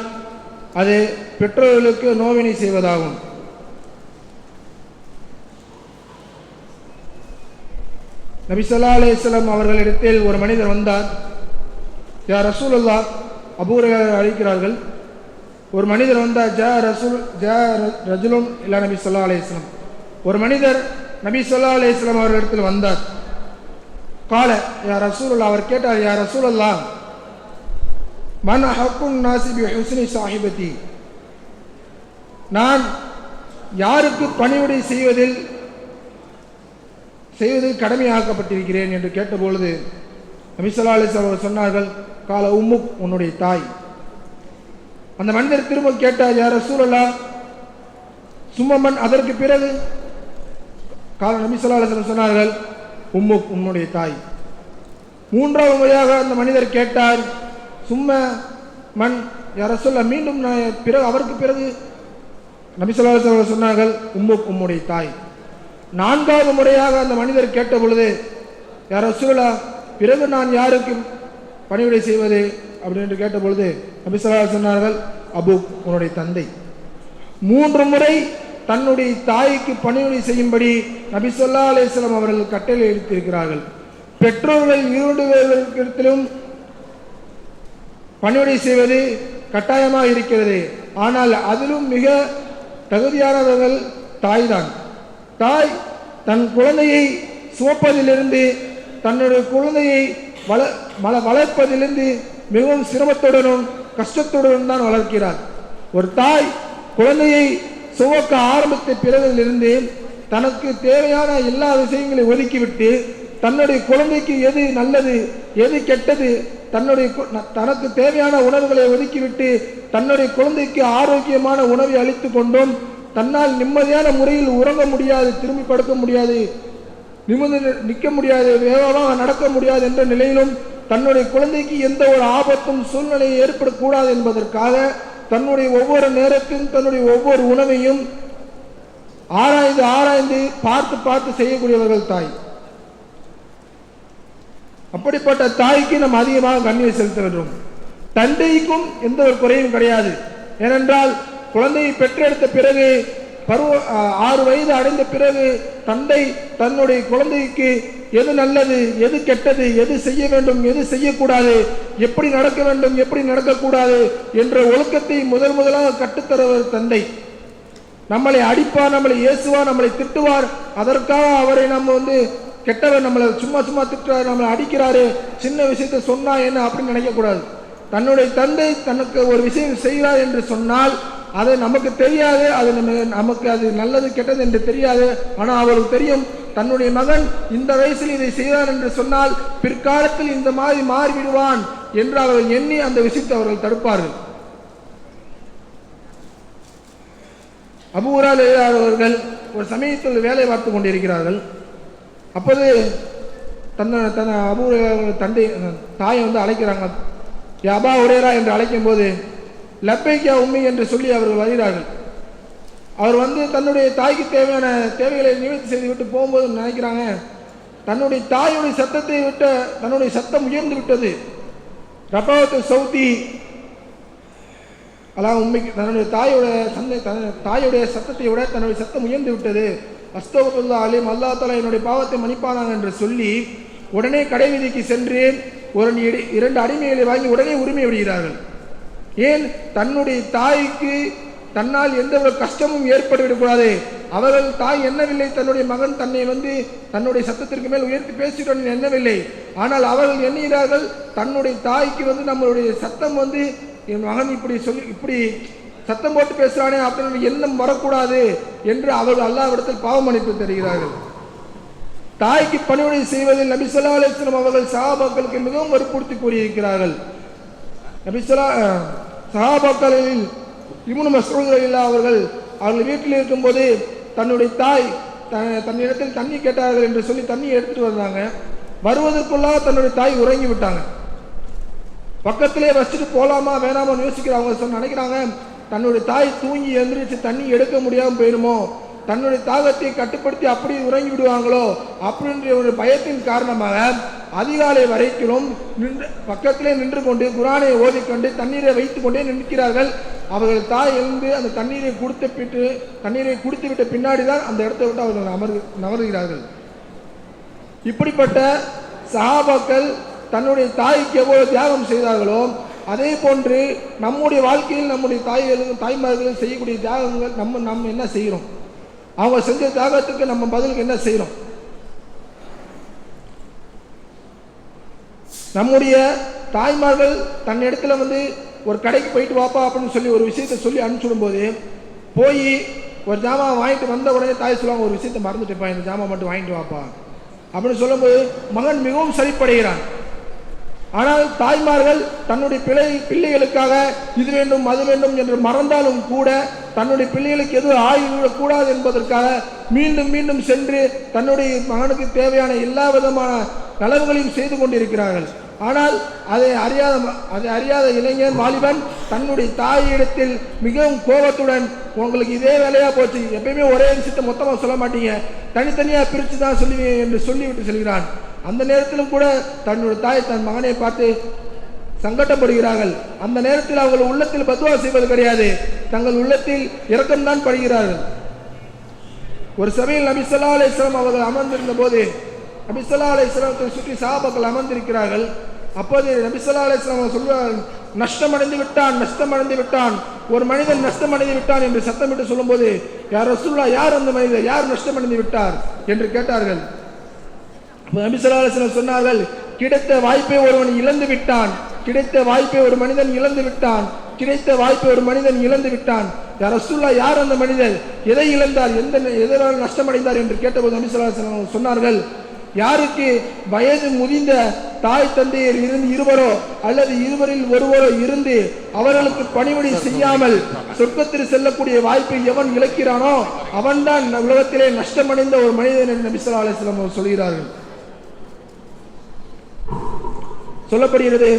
அது பெற்றோர்களுக்கு நோவினை செய்வதாகும். நபி ஸல்லல்லாஹு அலைஹி வஸல்லம் அவர்களிடத்தில் ஒரு மனிதர் வந்தார். யா ரசூலுல்லாஹ், அபூ ஹுரைரா அழைக்கிறார்கள். ஒரு மனிதர் வந்தார். ஜா ரஜுலுன் இலா நபி ஸல்லல்லாஹு அலைஹி வஸல்லம். ஒரு மனிதர் நபி ஸல்லல்லாஹு அலைஹி வஸல்லம் அவர்களிடத்தில் வந்தார். கால யா ரசூலுல்லாஹ், அவர் கேட்டார், யா ரசூலுல்லாஹ், மன் ஹக்குன் நாஸி பி ஹுஸ்னி சாஹிபதி, நான் யாருக்கு பணிவிடை செய்வதில் கடமையாக்கப்பட்டிருக்கிறேன் என்று கேட்டபொழுது நபி ஸல்லல்லாஹு அலைஹி வஸல்லம் சொன்னார்கள், கால உம்முக், உன்னுடைய தாய். அந்த மனிதர் திரும்ப கேட்டார், யா ரசூலுல்லாஹ், சும்மமன், அதற்கு பிறகு? கால நபி ஸல்லல்லாஹு அலைஹி வஸல்லம் சொன்னார்கள், உம்முக், உன்னுடைய தாய். மூன்றாவது முறையாக அந்த மனிதர் கேட்டார், சும்ம மன், யா ரசூலுல்லாஹ், மீண்டும் பிறகு அவருக்கு பிறகு? நபி ஸல்லல்லாஹு அலைஹி வஸல்லம் சொன்னார்கள், உம்முக், உம்முடைய தாய். நான்காவது முறையாக அந்த மனிதர் கேட்ட பொழுது, யா ரசூலுல்லாஹ், பிறகு நான் யாருக்கு பணிவிடை செய்வது அப்படின்னு கேட்ட பொழுது நபி ஸல்லல்லாஹு அலைஹி வஸல்லம் சொன்னார்கள், அபூக், உன்னுடைய தந்தை. 3 முறை தன்னுடைய தாய்க்கு பணிவிடை செய்யும்படி நபி ஸல்லல்லாஹு அலைஹி வஸல்லம் அவர்கள் கட்டளை எடுத்திருக்கிறார்கள். பெற்றோர்கள் 2 பேரிடத்திலும் பணிவிடை செய்வது கட்டாயமாக இருக்கிறது. ஆனால் அதிலும் மிக தகுதியானவர்கள் தாய்தான். தாய் தன் குழந்தையை சுமப்பதிலிருந்து தன்னுடைய குழந்தையை வளர்ப்பதிலிருந்து மிகவும் சிரமத்துடனும் கஷ்டத்துடனும் தான் வளர்க்கிறார். ஒரு தாய் குழந்தையை சுமக்க ஆரம்பித்த பிறகிலிருந்து தனக்கு தேவையான எல்லா விஷயங்களையும் ஒதுக்கிவிட்டு தன்னுடைய குழந்தைக்கு எது நல்லது எது கெட்டது தனக்கு தேவையான உணவுகளை ஒதுக்கிவிட்டு தன்னுடைய குழந்தைக்கு ஆரோக்கியமான உணவை அளித்து கொண்டும் தன்னால் நிம்மதியான முறையில் உறங்க முடியாது, திரும்பி படுக்க முடியாது, நிமிர்ந்து நிற்க முடியாது, வேகமாக நடக்க முடியாது என்ற நிலையிலும் தன்னுடைய குழந்தைக்கு எந்த ஒரு ஆபத்தும் சூழ்நிலையை ஏற்படக்கூடாது என்பதற்காக தன்னுடைய ஒவ்வொரு நேரத்திலும் தன்னுடைய ஒவ்வொரு உணவையும் ஆராய்ந்து பார்த்து செய்யக்கூடியவர்கள் தாய். அப்படிப்பட்ட தாய்க்கு நாம் அதிகமாக கண்ணியம் செலுத்த வேண்டும். தந்தைக்கும் எந்த ஒரு குறையும் கிடையாது. ஏனென்றால் குழந்தையை பெற்றெடுத்த பிறகு 6 வயது அடைந்த பிறகு தந்தை தன்னுடைய குழந்தைக்கு எது நல்லது எது கெட்டது எது செய்ய வேண்டும் எது செய்யக்கூடாது எப்படி நடக்க வேண்டும் எப்படி நடக்கக்கூடாது என்ற ஒழுக்கத்தை முதலாக கற்றுத்தருவர் தந்தை. நம்மளை அடிப்பார், நம்மளை ஏசுவார், நம்மளை திட்டுவார். அதற்காக அவரை நம்ம கெட்டவர், நம்மளை சும்மா திட்டுறாரு, நம்மளை அடிக்கிறாரு, சின்ன விஷயத்தை சொன்னா என்ன அப்படின்னு நினைக்கக்கூடாது. தன்னுடைய தந்தை தனக்கு ஒரு விஷயம் செய்கிறார் என்று சொன்னால் அது நமக்கு தெரியாது, அது நமக்கு அது நல்லது கெட்டது என்று தெரியாது. ஆனால் அவருக்கு தெரியும் தன்னுடைய மகன் இந்த வயசில் இதை செய்தார் என்று சொன்னால் பிற்காலத்தில் இந்த மாதிரி மாறிவிடுவான் என்று அவர்கள் எண்ணி அந்த விஷயத்தை அவர்கள் தடுப்பார்கள். அபூ ஹுரைரா அவர்கள் ஒரு சமயத்தில் வேலை பார்த்து கொண்டிருக்கிறார்கள். அப்போது தன் அபூ ஹுரைரா தந்தை தாயை அழைக்கிறாங்க. அபூ ஹுரைரா என்று அழைக்கும் போது லப்பைக் யா உம்மி என்று சொல்லி அவர்கள் வருகிறார்கள். அவர் தன்னுடைய தாய்க்கு தேவையான தேவைகளை நிவர்த்தி செய்துவிட்டு போகும்போது நினைக்கிறாங்க, தன்னுடைய தாயுடைய சத்தத்தை விட்ட தன்னுடைய சத்தம் உயர்ந்து விட்டது. ரபாவத்து சௌதி அலாம் உண்மைக்கு தன்னுடைய தாயுடைய சத்தத்தை விட தன்னுடைய சத்தம் உயர்ந்து விட்டது. அஸ்தகுல்லாஹ் அலீம், அல்லா தஆலா என்னுடைய பாவத்தை மன்னிப்பானாங்க என்று சொல்லி உடனே கடை வீதிக்கு சென்று 2 அடிமைகளை வாங்கி உடனே உரிமை விடுகிறார்கள். ஏன்? தன்னுடைய தாய்க்கு தன்னால் எந்த ஒரு கஷ்டமும் ஏற்பட்டுவிடக்கூடாது, அவர்கள் தாய் எண்ணவில்லை தன்னுடைய மகன் தன்னை தன்னுடைய சத்தத்திற்கு மேல் உயர்த்தி பேசிட்டு எண்ணவில்லை. ஆனால் அவர்கள் எண்ணுகிறார்கள் தன்னுடைய தாய்க்கு நம்மளுடைய சத்தம் என் மகன் இப்படி சத்தம் போட்டு பேசுறானே அப்படின்னு எண்ணம் வரக்கூடாது என்று அவர்கள் அல்லாஹ்விடத்தில் பாவ மன்னிப்பு தருகிறார்கள். தாய்க்கு பணிவிடை செய்வதில் நபி ஸல்லல்லாஹு அலைஹி வஸல்லம் அவர்கள் சஹாபாக்களுக்கு மிகவும் வற்புறுத்தி கூறியிருக்கிறார்கள். சஹாபாக்களில் இப்னு மஸ்ஊத் ரலியல்லாஹு அவர்கள் வீட்டில் இருக்கும்போது தன்னுடைய தாய் தன்னிடத்தில் தண்ணி கேட்டார்கள் என்று சொல்லி தண்ணி எடுத்துட்டு வந்தாங்க. வருவதற்குள்ளாக தன்னுடைய தாய் உறங்கி விட்டாங்க. பக்கத்திலே வச்சுட்டு போலாமா வேணாமான்னு யோசிக்கிறவங்க நினைக்கிறாங்க தன்னுடைய தாய் தூங்கி எழுந்திரிச்சு தண்ணி எடுக்க முடியாமல் போயிடுமோ, தன்னுடைய தாகத்தை கட்டுப்படுத்தி அப்படி உறங்கி விடுவாங்களோ அப்படின்ற ஒரு பயத்தின் காரணமாக அதிகாலை வரைக்கும் பக்கத்திலே நின்று கொண்டு குர்ஆனை ஓதிக்கொண்டு தண்ணீரை வைத்து கொண்டே நிற்கிறார்கள். அவர்கள் தாய் எழுந்து அந்த தண்ணீரை குடித்து விட்ட பின்னாடி தான் அந்த இடத்தை விட்டு அவர்கள் நகர்கிறார்கள். இப்படிப்பட்ட சஹாபாக்கள் தன்னுடைய தாய்க்கு எவ்வளவு தியாகம் செய்தார்களோ அதே போன்று நம்முடைய வாழ்க்கையில் நம்முடைய தாய்மார்கள் செய்யக்கூடிய தியாகங்கள் நம்ம என்ன செய்கிறோம், அவங்க செஞ்ச தியாகத்துக்கு நம்ம பதிலுக்கு என்ன செய்கிறோம்? நம்முடைய தாய்மார்கள் தன் இடத்துல ஒரு கடைக்கு போயிட்டு வாப்பா அப்படின்னு சொல்லி ஒரு விஷயத்தை சொல்லி அனுப்பிச்சுடும் போது போய் ஒரு ஜாமான் வாங்கிட்டு வந்த உடனே தாய் சொல்லுவாங்க ஒரு விஷயத்தை மறந்துட்டுப்பா, இந்த ஜாமான் மட்டும் வாங்கிட்டு வாப்பா அப்படின்னு சொல்லும்போது மகன் மிகவும் சரிப்படைகிறான். ஆனால் தாய்மார்கள் தன்னுடைய பிள்ளைகளுக்காக இது வேண்டும் அது வேண்டும் என்று மறந்தாலும் கூட தன்னுடைய பிள்ளைகளுக்கு எதுவும் ஆகிவிடக்கூடாது என்பதற்காக மீண்டும் மீண்டும் சென்று தன்னுடைய மகனுக்கு தேவையான எல்லா விதமான நலவுகளையும் செய்து கொண்டிருக்கிறார்கள். ஆனால் அதை அறியாத இளைஞன் வாலிபன் தன்னுடைய தாயிடத்தில் மிகவும் கோபத்துடன் உங்களுக்கு இதே வேலையா போச்சு, எப்பயுமே ஒரே விஷயத்தை மொத்தமாக சொல்ல மாட்டீங்க, தனித்தனியாக பிரித்து தான் சொல்லுவீங்க என்று சொல்லிவிட்டு செல்கிறான். அந்த நேரத்திலும் கூட தன்னுடைய தாய் தன் மகனை பார்த்து சங்கடப்படுகிறார்கள். அந்த நேரத்தில் அவர்கள் உள்ளத்தில் பத்வா செய்வது கிடையாது, தங்கள் உள்ளத்தில் இரக்கம்தான் படுகிறார்கள். ஒரு சபையில் நபி ஸல்லல்லாஹு அலைஹி வஸல்லம் அவர்கள் அமர்ந்திருந்த போது நபி ஸல்லல்லாஹு அலைஹி வஸல்லத்தை சுற்றி சஹாபாக்கள் அமர்ந்திருக்கிறார்கள். அப்போது நபி ஸல்லல்லாஹு அலைஹி வஸல்லம் சொல்றார்கள், நஷ்டமடைந்து விட்டான், ஒரு மனிதன் நஷ்டமடைந்து விட்டான் என்று சத்தமிட்டு சொல்லும்போது யார் ரசூலுல்லாஹ், யார் அந்த மனிதர், யார் நஷ்டமடைந்து விட்டார் என்று கேட்டார்கள். நபி ஸல்லல்லாஹு அலைஹி வஸல்லம் சொன்னார்கள், கிடைத்த வாய்ப்பை ஒருவன் இழந்து விட்டான், கிடைத்த வாய்ப்பை ஒரு மனிதன் இழந்து விட்டான், கிடைத்த வாய்ப்பை ஒரு மனிதன் இழந்து விட்டான். யா ரசூலுல்லாஹ், யார் அந்த மனிதன், எதை இழந்தார், எதனால் நஷ்டமடைந்தார் என்று கேட்டபோது நபி ஸல்லல்லாஹு அலைஹி வஸல்லம் சொன்னார்கள், யாருக்கு வயது முதிர்ந்த தாய் தந்தையர் இருந்து இருவரோ அல்லது இருவரில் ஒருவரோ இருந்து அவர்களுக்கு பணிவிடை செய்யாமல் சொர்க்கத்தில் செல்லக்கூடிய வாய்ப்பை எவன் இழக்கிறானோ அவன்தான் உலகத்திலே நஷ்டமடைந்த ஒரு மனிதன் என்று நபி ஸல்லல்லாஹு அலைஹி வஸல்லம் சொல்கிறார்கள். சொல்லப்படுகிறது.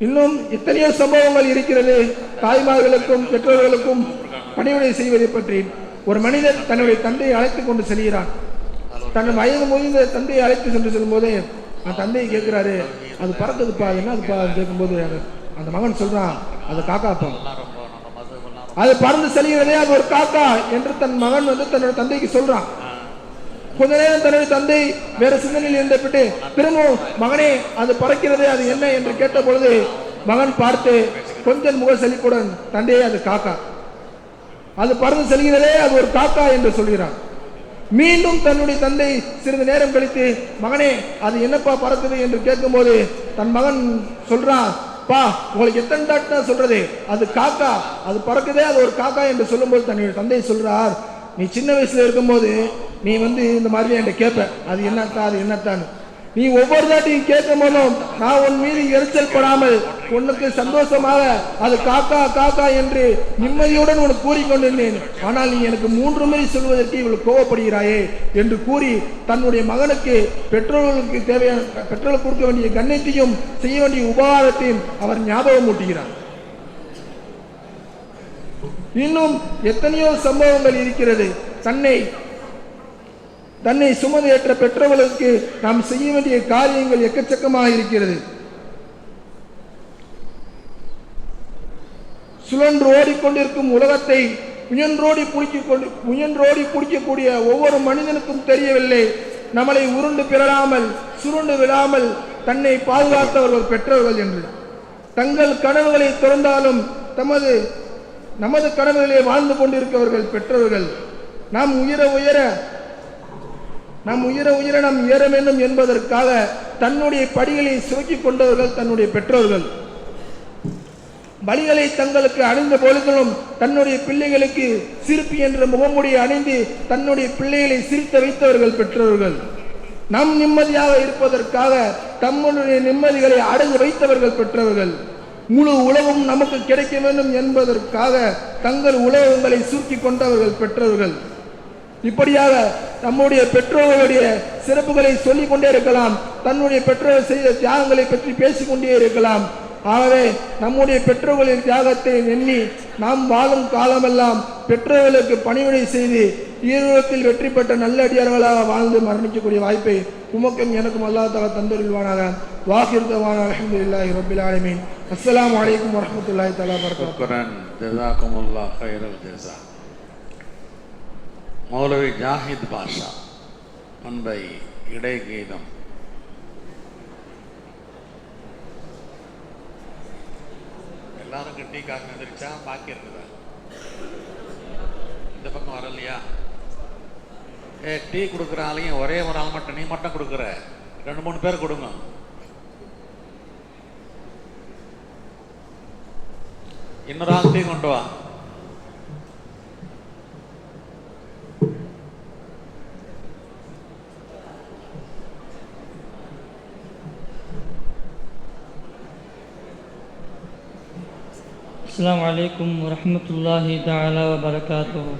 இன்னும் எத்தனையோ சம்பவங்கள் இருக்கிறது தாய்மார்களுக்கும் பெற்றோர்களுக்கும் பணிவிடை செய்வதை பற்றி. ஒரு மனிதன் தன்னுடைய தந்தையை அழைத்து கொண்டு செல்கிறான். தன் வயது முதிர்ந்த தந்தையை அழைத்து சென்று செல்லும் போதே அந்த தந்தையை கேட்கிறாரு, அது பறக்குதுப்பா, என்ன அதுப்பா கேட்கும்போது அந்த மகன் சொல்றான், அது காக்காப்பா, அது பறந்து செல்கிறதே, அது ஒரு காக்கா என்று தன் மகன் தன்னுடைய தந்தைக்கு சொல்றான். கொஞ்ச நேரம் தன்னுடைய தந்தை வேற சிந்தனையில் இருந்துவிட்டு திரும்பவும் மகனே அது பறக்கிறது, அது என்ன என்று கேட்ட பொழுது மகன் பார்த்து கொஞ்சம் முக செழிப்புடன் தந்தையே அது காக்கா, அது பறந்து செல்கிறதே, அது ஒரு காக்கா என்று சொல்கிறான். மீண்டும் தன்னுடைய தந்தை சிறிது நேரம் கழித்து மகனே அது என்னப்பா பறக்குது என்று கேட்கும் போது தன் மகன் சொல்றான், பா உங்களுக்கு எத்தனை தாட்டு தான் சொல்றது, அது காக்கா, அது பறக்குதே, அது ஒரு காக்கா என்று சொல்லும்போது தன்னுடைய தந்தை சொல்றார், நீ சின்ன வயசுல இருக்கும்போது நீ இந்த மாதிரி என்கிட்ட கேட்ப, அது என்னத்தான் அது என்னத்தான், நீ ஒவ்வொரு தாட்டையும் கேட்கும் போதும் நான் உன் மீது எரிச்சல் படாமல் உனக்கு சந்தோஷமாக அது காக்கா காக்கா என்று நிம்மதியுடன் உனக்கு கூறிக்கொண்டிருந்தேன். ஆனால் நீ எனக்கு 3 முறை சொல்வதற்கு இவள் கோவப்படுகிறாயே என்று கூறி தன்னுடைய மகனுக்கு பெற்றோர்களுக்கு தேவையான பெற்றோர்களுக்கு கொடுக்க வேண்டிய கண்ணியத்தையும் செய்ய வேண்டிய உபகாரத்தையும் அவர் ஞாபகம் ஊட்டுகிறார். இன்னும் எத்தனையோ சம்பவங்கள் இருக்கிறது. தன்னை சுமந்து ஏற்ற பெற்றவர்களுக்கு நாம் செய்ய வேண்டிய காரியங்கள் எக்கச்சக்கமாக இருக்கிறது. சுழன்று ஓடிக்கொண்டிருக்கும் உலகத்தை முயன்றோடி பிடிக்கக்கூடிய ஒவ்வொரு மனிதனுக்கும் தெரியவில்லை, நம்மளை உருண்டு பிறழாமல் சுருண்டு விழாமல் தன்னை பாதுகாத்தவர்கள் பெற்றவர்கள் என்று. தங்கள் கனவுகளை திறந்தாலும் நமது கனவுகளை வாழ்ந்து கொண்டிருக்கிறவர்கள் பெற்றவர்கள். நாம் உயர உயர நாம் ஏற வேண்டும் என்பதற்காக தன்னுடைய படிகளை சுருக்கிக் கொண்டவர்கள் தன்னுடைய பெற்றோர்கள். பலிகளை தங்களுக்கு அணிந்த பொழுதிலும் தன்னுடைய பிள்ளைகளுக்கு சிரிப்பு என்ற முகமுடி அணிந்து தன்னுடைய பிள்ளைகளை சிரித்த வைத்தவர்கள் பெற்றோர்கள். நம் நிம்மதியாக இருப்பதற்காக தம்முடைய நிம்மதிகளை அடைந்து வைத்தவர்கள் பெற்றவர்கள். முழு உலகம் நமக்கு கிடைக்க வேண்டும் என்பதற்காக தங்கள் உலகங்களை சுருக்கி கொண்டவர்கள் பெற்றவர்கள். இப்படியாக நம்முடைய பெற்றோர்களுடைய சிறப்புகளை சொல்லிக் கொண்டே இருக்கலாம். தன்னுடைய பெற்றோர்கள் செய்த தியாகங்களை பற்றி பேசிக்கொண்டே இருக்கலாம். ஆகவே நம்முடைய பெற்றோர்களின் தியாகத்தை எண்ணி நாம் வாழும் காலமெல்லாம் பெற்றோர்களுக்கு பணிவிடை செய்து ஈரோத்தில் வெற்றி பெற்ற நல்ல அடியார்களாக வாழ்ந்து மரணிக்கக்கூடிய வாய்ப்பை உமக்கும் எனக்கும் அல்லாஹ் தஆலா தந்தருள்வானாக. வாஹிர் தவானா அல்ஹம்துலில்லாஹி ரப்பில் ஆலமீன். அஸ்ஸலாமு அலைக்கும் வரஹ்மத்துல்லாஹி தஆலா வபரகாத்துஹு. சுக்ரன் ஜஸாக்குமுல்லாஹ் கைரல் ஜஸா. மௌலவி ஜாஹித் பாஷா அன்பை இடைகீதம். எல்லாரும் டீ காசு எதிர்ச்சா பாக்கி இருக்குதா? இந்த பக்கம் வரலையா? டீ கொடுக்குற ஆளையும் ஒரே ஒரு ஆள் மட்டும் நீ மட்டும் கொடுக்குற, 2-3 பேர் கொடுங்க. இன்னொரு ஆள் டீ கொண்டு வா. அஸ்ஸலாமு அலைக்கும் வரஹ்மத்துல்லாஹி தஆலா வபரகாத்துஹு.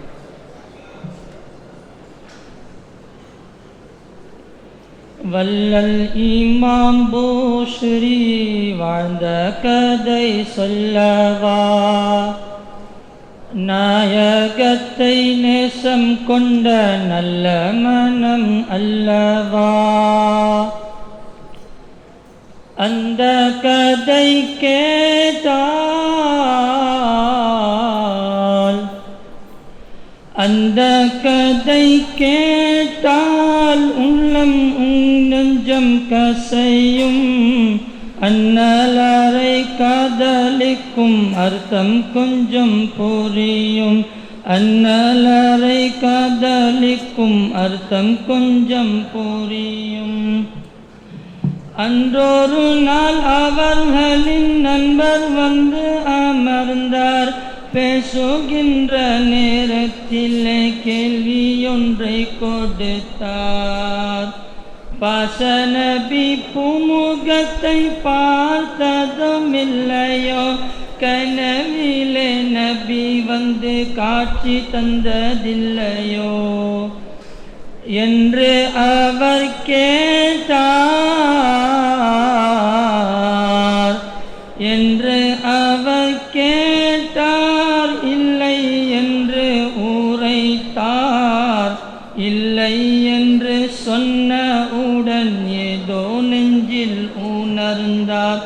வல்லல் இமாம் பூஸ்ரீ வாழ்ந்த கதை சொல்லவா, நாயகத்தை நேசம் கொண்ட நல்ல மனம் அல்லவா. அந்த கதை கேட்டால் உள்ளம் நெஞ்சம் கசையும். அன்னலரை காதலிக்கும் அர்த்தம் கொஞ்சம் புரியும். அன்னலரை காதலிக்கும் அர்த்தம் கொஞ்சம் புரியும். அன்றொரு நாள் அவர்களின் நண்பர் வந்து அமர்ந்தார். பேசுகின்ற நேரத்திலே கேள்வியொன்றை கொடுத்தார். பாசநபி பூமுகத்தை பார்த்ததும் இல்லையோ, கனவிலே நபி வந்து காட்சி தந்ததில்லையோ என்று அவர் கேட்டார். இல்லை என்று உரைத்தார். இல்லை என்று சொன்னவுடன் ஏதோ நெஞ்சில் உணர்ந்தார்.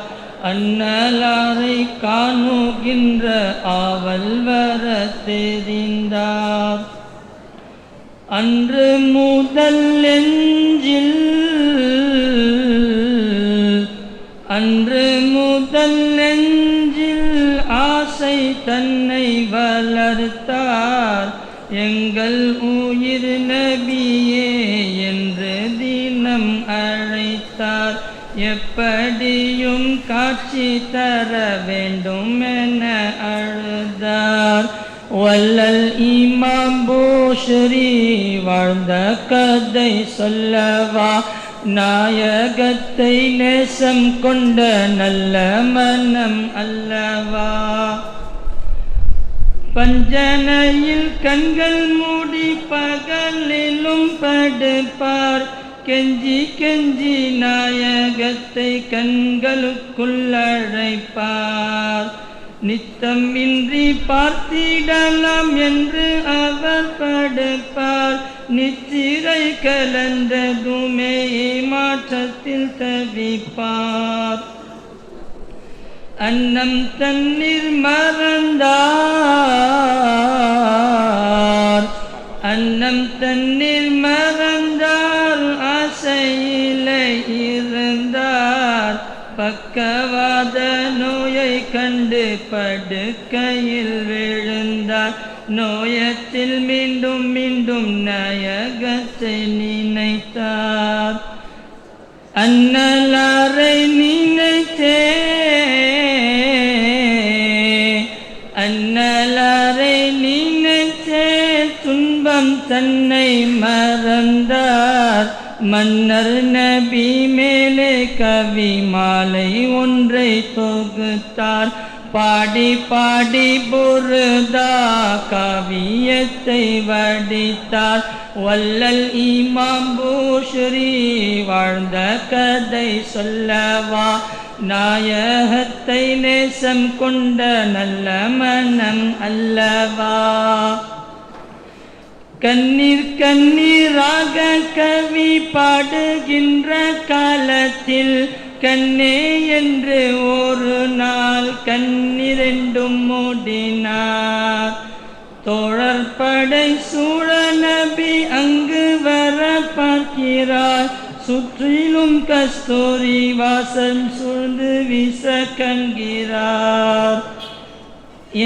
அன்னலாரை காணுகின்ற ஆவல் வர தெரிந்தார். அன்று முதல் நெஞ்சில் ஆசை தன்னை வளர்த்தார். எங்கள் உயிர் நபியே என்று தினம் அழைத்தார். எப்படியும் காட்சி தர வேண்டும் என அழுதார். வல்லல் இமாம் பூஸ்ரீ வாழ்ந்த கதை சொல்லவா, நாயகத்தை நேசம் கொண்ட நல்ல மனம் அல்லவா. பஞ்சனையில் கண்கள் மூடி பகலிலும் படுப்பார். கெஞ்சி கெஞ்சி நாயகத்தை கண்களுக்குள் அழைப்பார். நித்தமின்றி பார்த்திடலாம் என்று அவர் படுப்பார். நித்திரை கலந்ததுமே மாற்றத்தில் தவிப்பார். அன்னம் தண்ணீர் மறந்தார். ஆசையிலே இருந்தார். பக்கவாத நோயை கண்டு படுக்கையில் விழுந்தார். நோயற்ற மனத்தில் மீண்டும் மீண்டும் நாயகத்தை நினைத்தார். அன்னலாரை நினைத்தே அன்னலாரை நினைத்தே துன்பம் தன்னை மறந்தார். மன்னர் நபி மேலே கவி மாலை ஒன்றை தொகுத்தார். பாடி பாடி புருதா கவியத்தை வடித்தார். வல்லல் இமாம் பூஷ்ரி வாழ்ந்த கதை சொல்லவா, நாயகத்தை நேசம் கொண்ட நல்ல மனம் அல்லவா. கண்ணீர் கண்ணீராக கவி பாடுகின்ற காலத்தில் கண்ணே என்று ஒரு நாள் கண்ணிரண்டும் மூடினார். தோழற்படை சூழ நபி அங்கு வர பார்க்கிறார். சுற்றிலும் கஸ்தூரி வாசம் சூழ்ந்து வீச கண்கிறார்.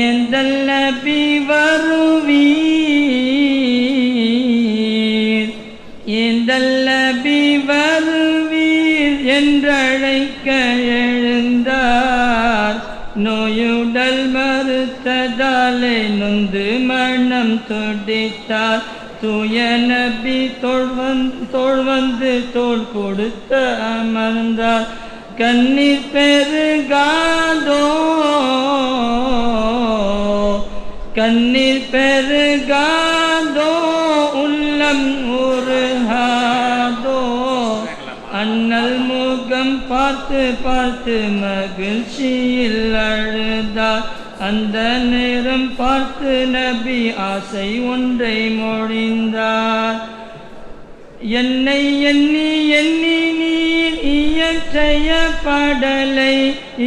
ஏந்தல் நபி வருவீர், ஏந்தல் நபி வருவீர் என்றழைக்க எழுந்தார். நோயுடல் மறுத்ததாலே நொந்து மனம் துடித்தார். தூய நபி தோள் வந்து தோள் கொடுத்த அமர்ந்தார். கண்ணீர் பெருகாதோ, கண்ணீர் பெருகாதோ, உள்ளம் உருகாதோ. அண்ணல் முகம் பார்த்து பார்த்து மகிழ்ச்சியில் அழுதார். அந்த நேரம் பார்த்து நபி ஆசை ஒன்றை மொழிந்தார். என்னை எண்ணி எண்ணி நீர் இயற்றைய பாடலை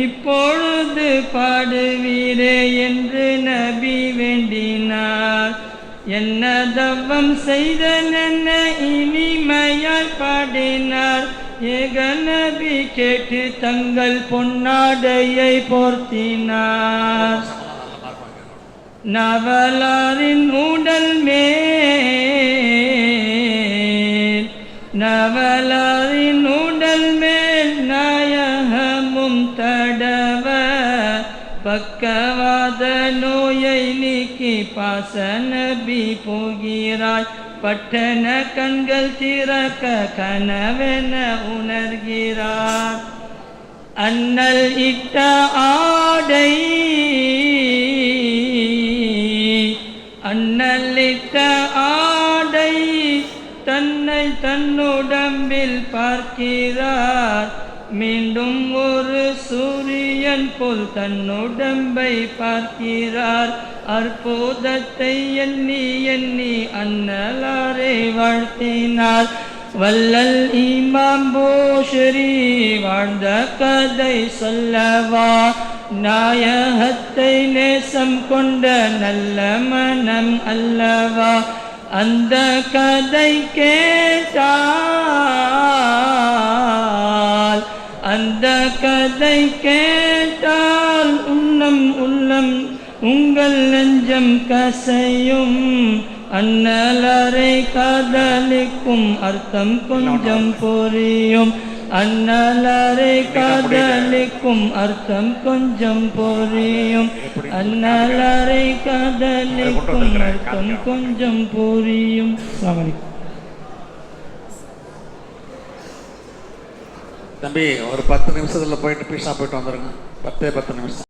இப்பொழுது பாடுவீரே என்று நபி வேண்டினார். என்ன தவம் செய்தன இனிமையாய் பாடினார். ஏக நபி கேட்டு தங்கள் பொன்னாடையை போர்த்தினார். நவலாரின் உடல் மேல், நவலாரின் உடல் மேல் நாயகமும் தடவ பக்கவாத நோயை நீக்கி பாச நபி போகிறாய். பட்டன கண்கள் திறக்க கனவென உணர்கிறார். அண்ணல் இட்ட ஆடை, அண்ணல் இட்ட ஆடை தன்னை தன்னுடம்பில் பார்க்கிறார். மீண்டும் ஒரு சூரியன் போல் தன்னுடம்பை பார்க்கிறார். அற்புதத்தை எண்ணி எண்ணி அன்னலாரை வாழ்த்தினார். வல்லல் இமாம் பூஷ்ரி வாழ்ந்த கதை சொல்லவா, நாயகத்தை நேசம் கொண்ட நல்ல மனம் அல்லவா. அந்த கதை கேட்டால், அந்த கதை கேட்டால் உள்ளம் உங்கள் நெஞ்சம் கசையும். அன்னலரை காதலிக்கும் அர்த்தம் கொஞ்சம் புரியும். அன்னலரை காதலிக்கும் அர்த்தம் கொஞ்சம் புரியும். அன்னலரை காதலிக்கும் அர்த்தம் கொஞ்சம் புரியும். தம்பி ஒரு 10 நிமிஷத்துல போயிட்டு பீஸா போயிட்டு வந்துருங்க. 10 நிமிஷம்.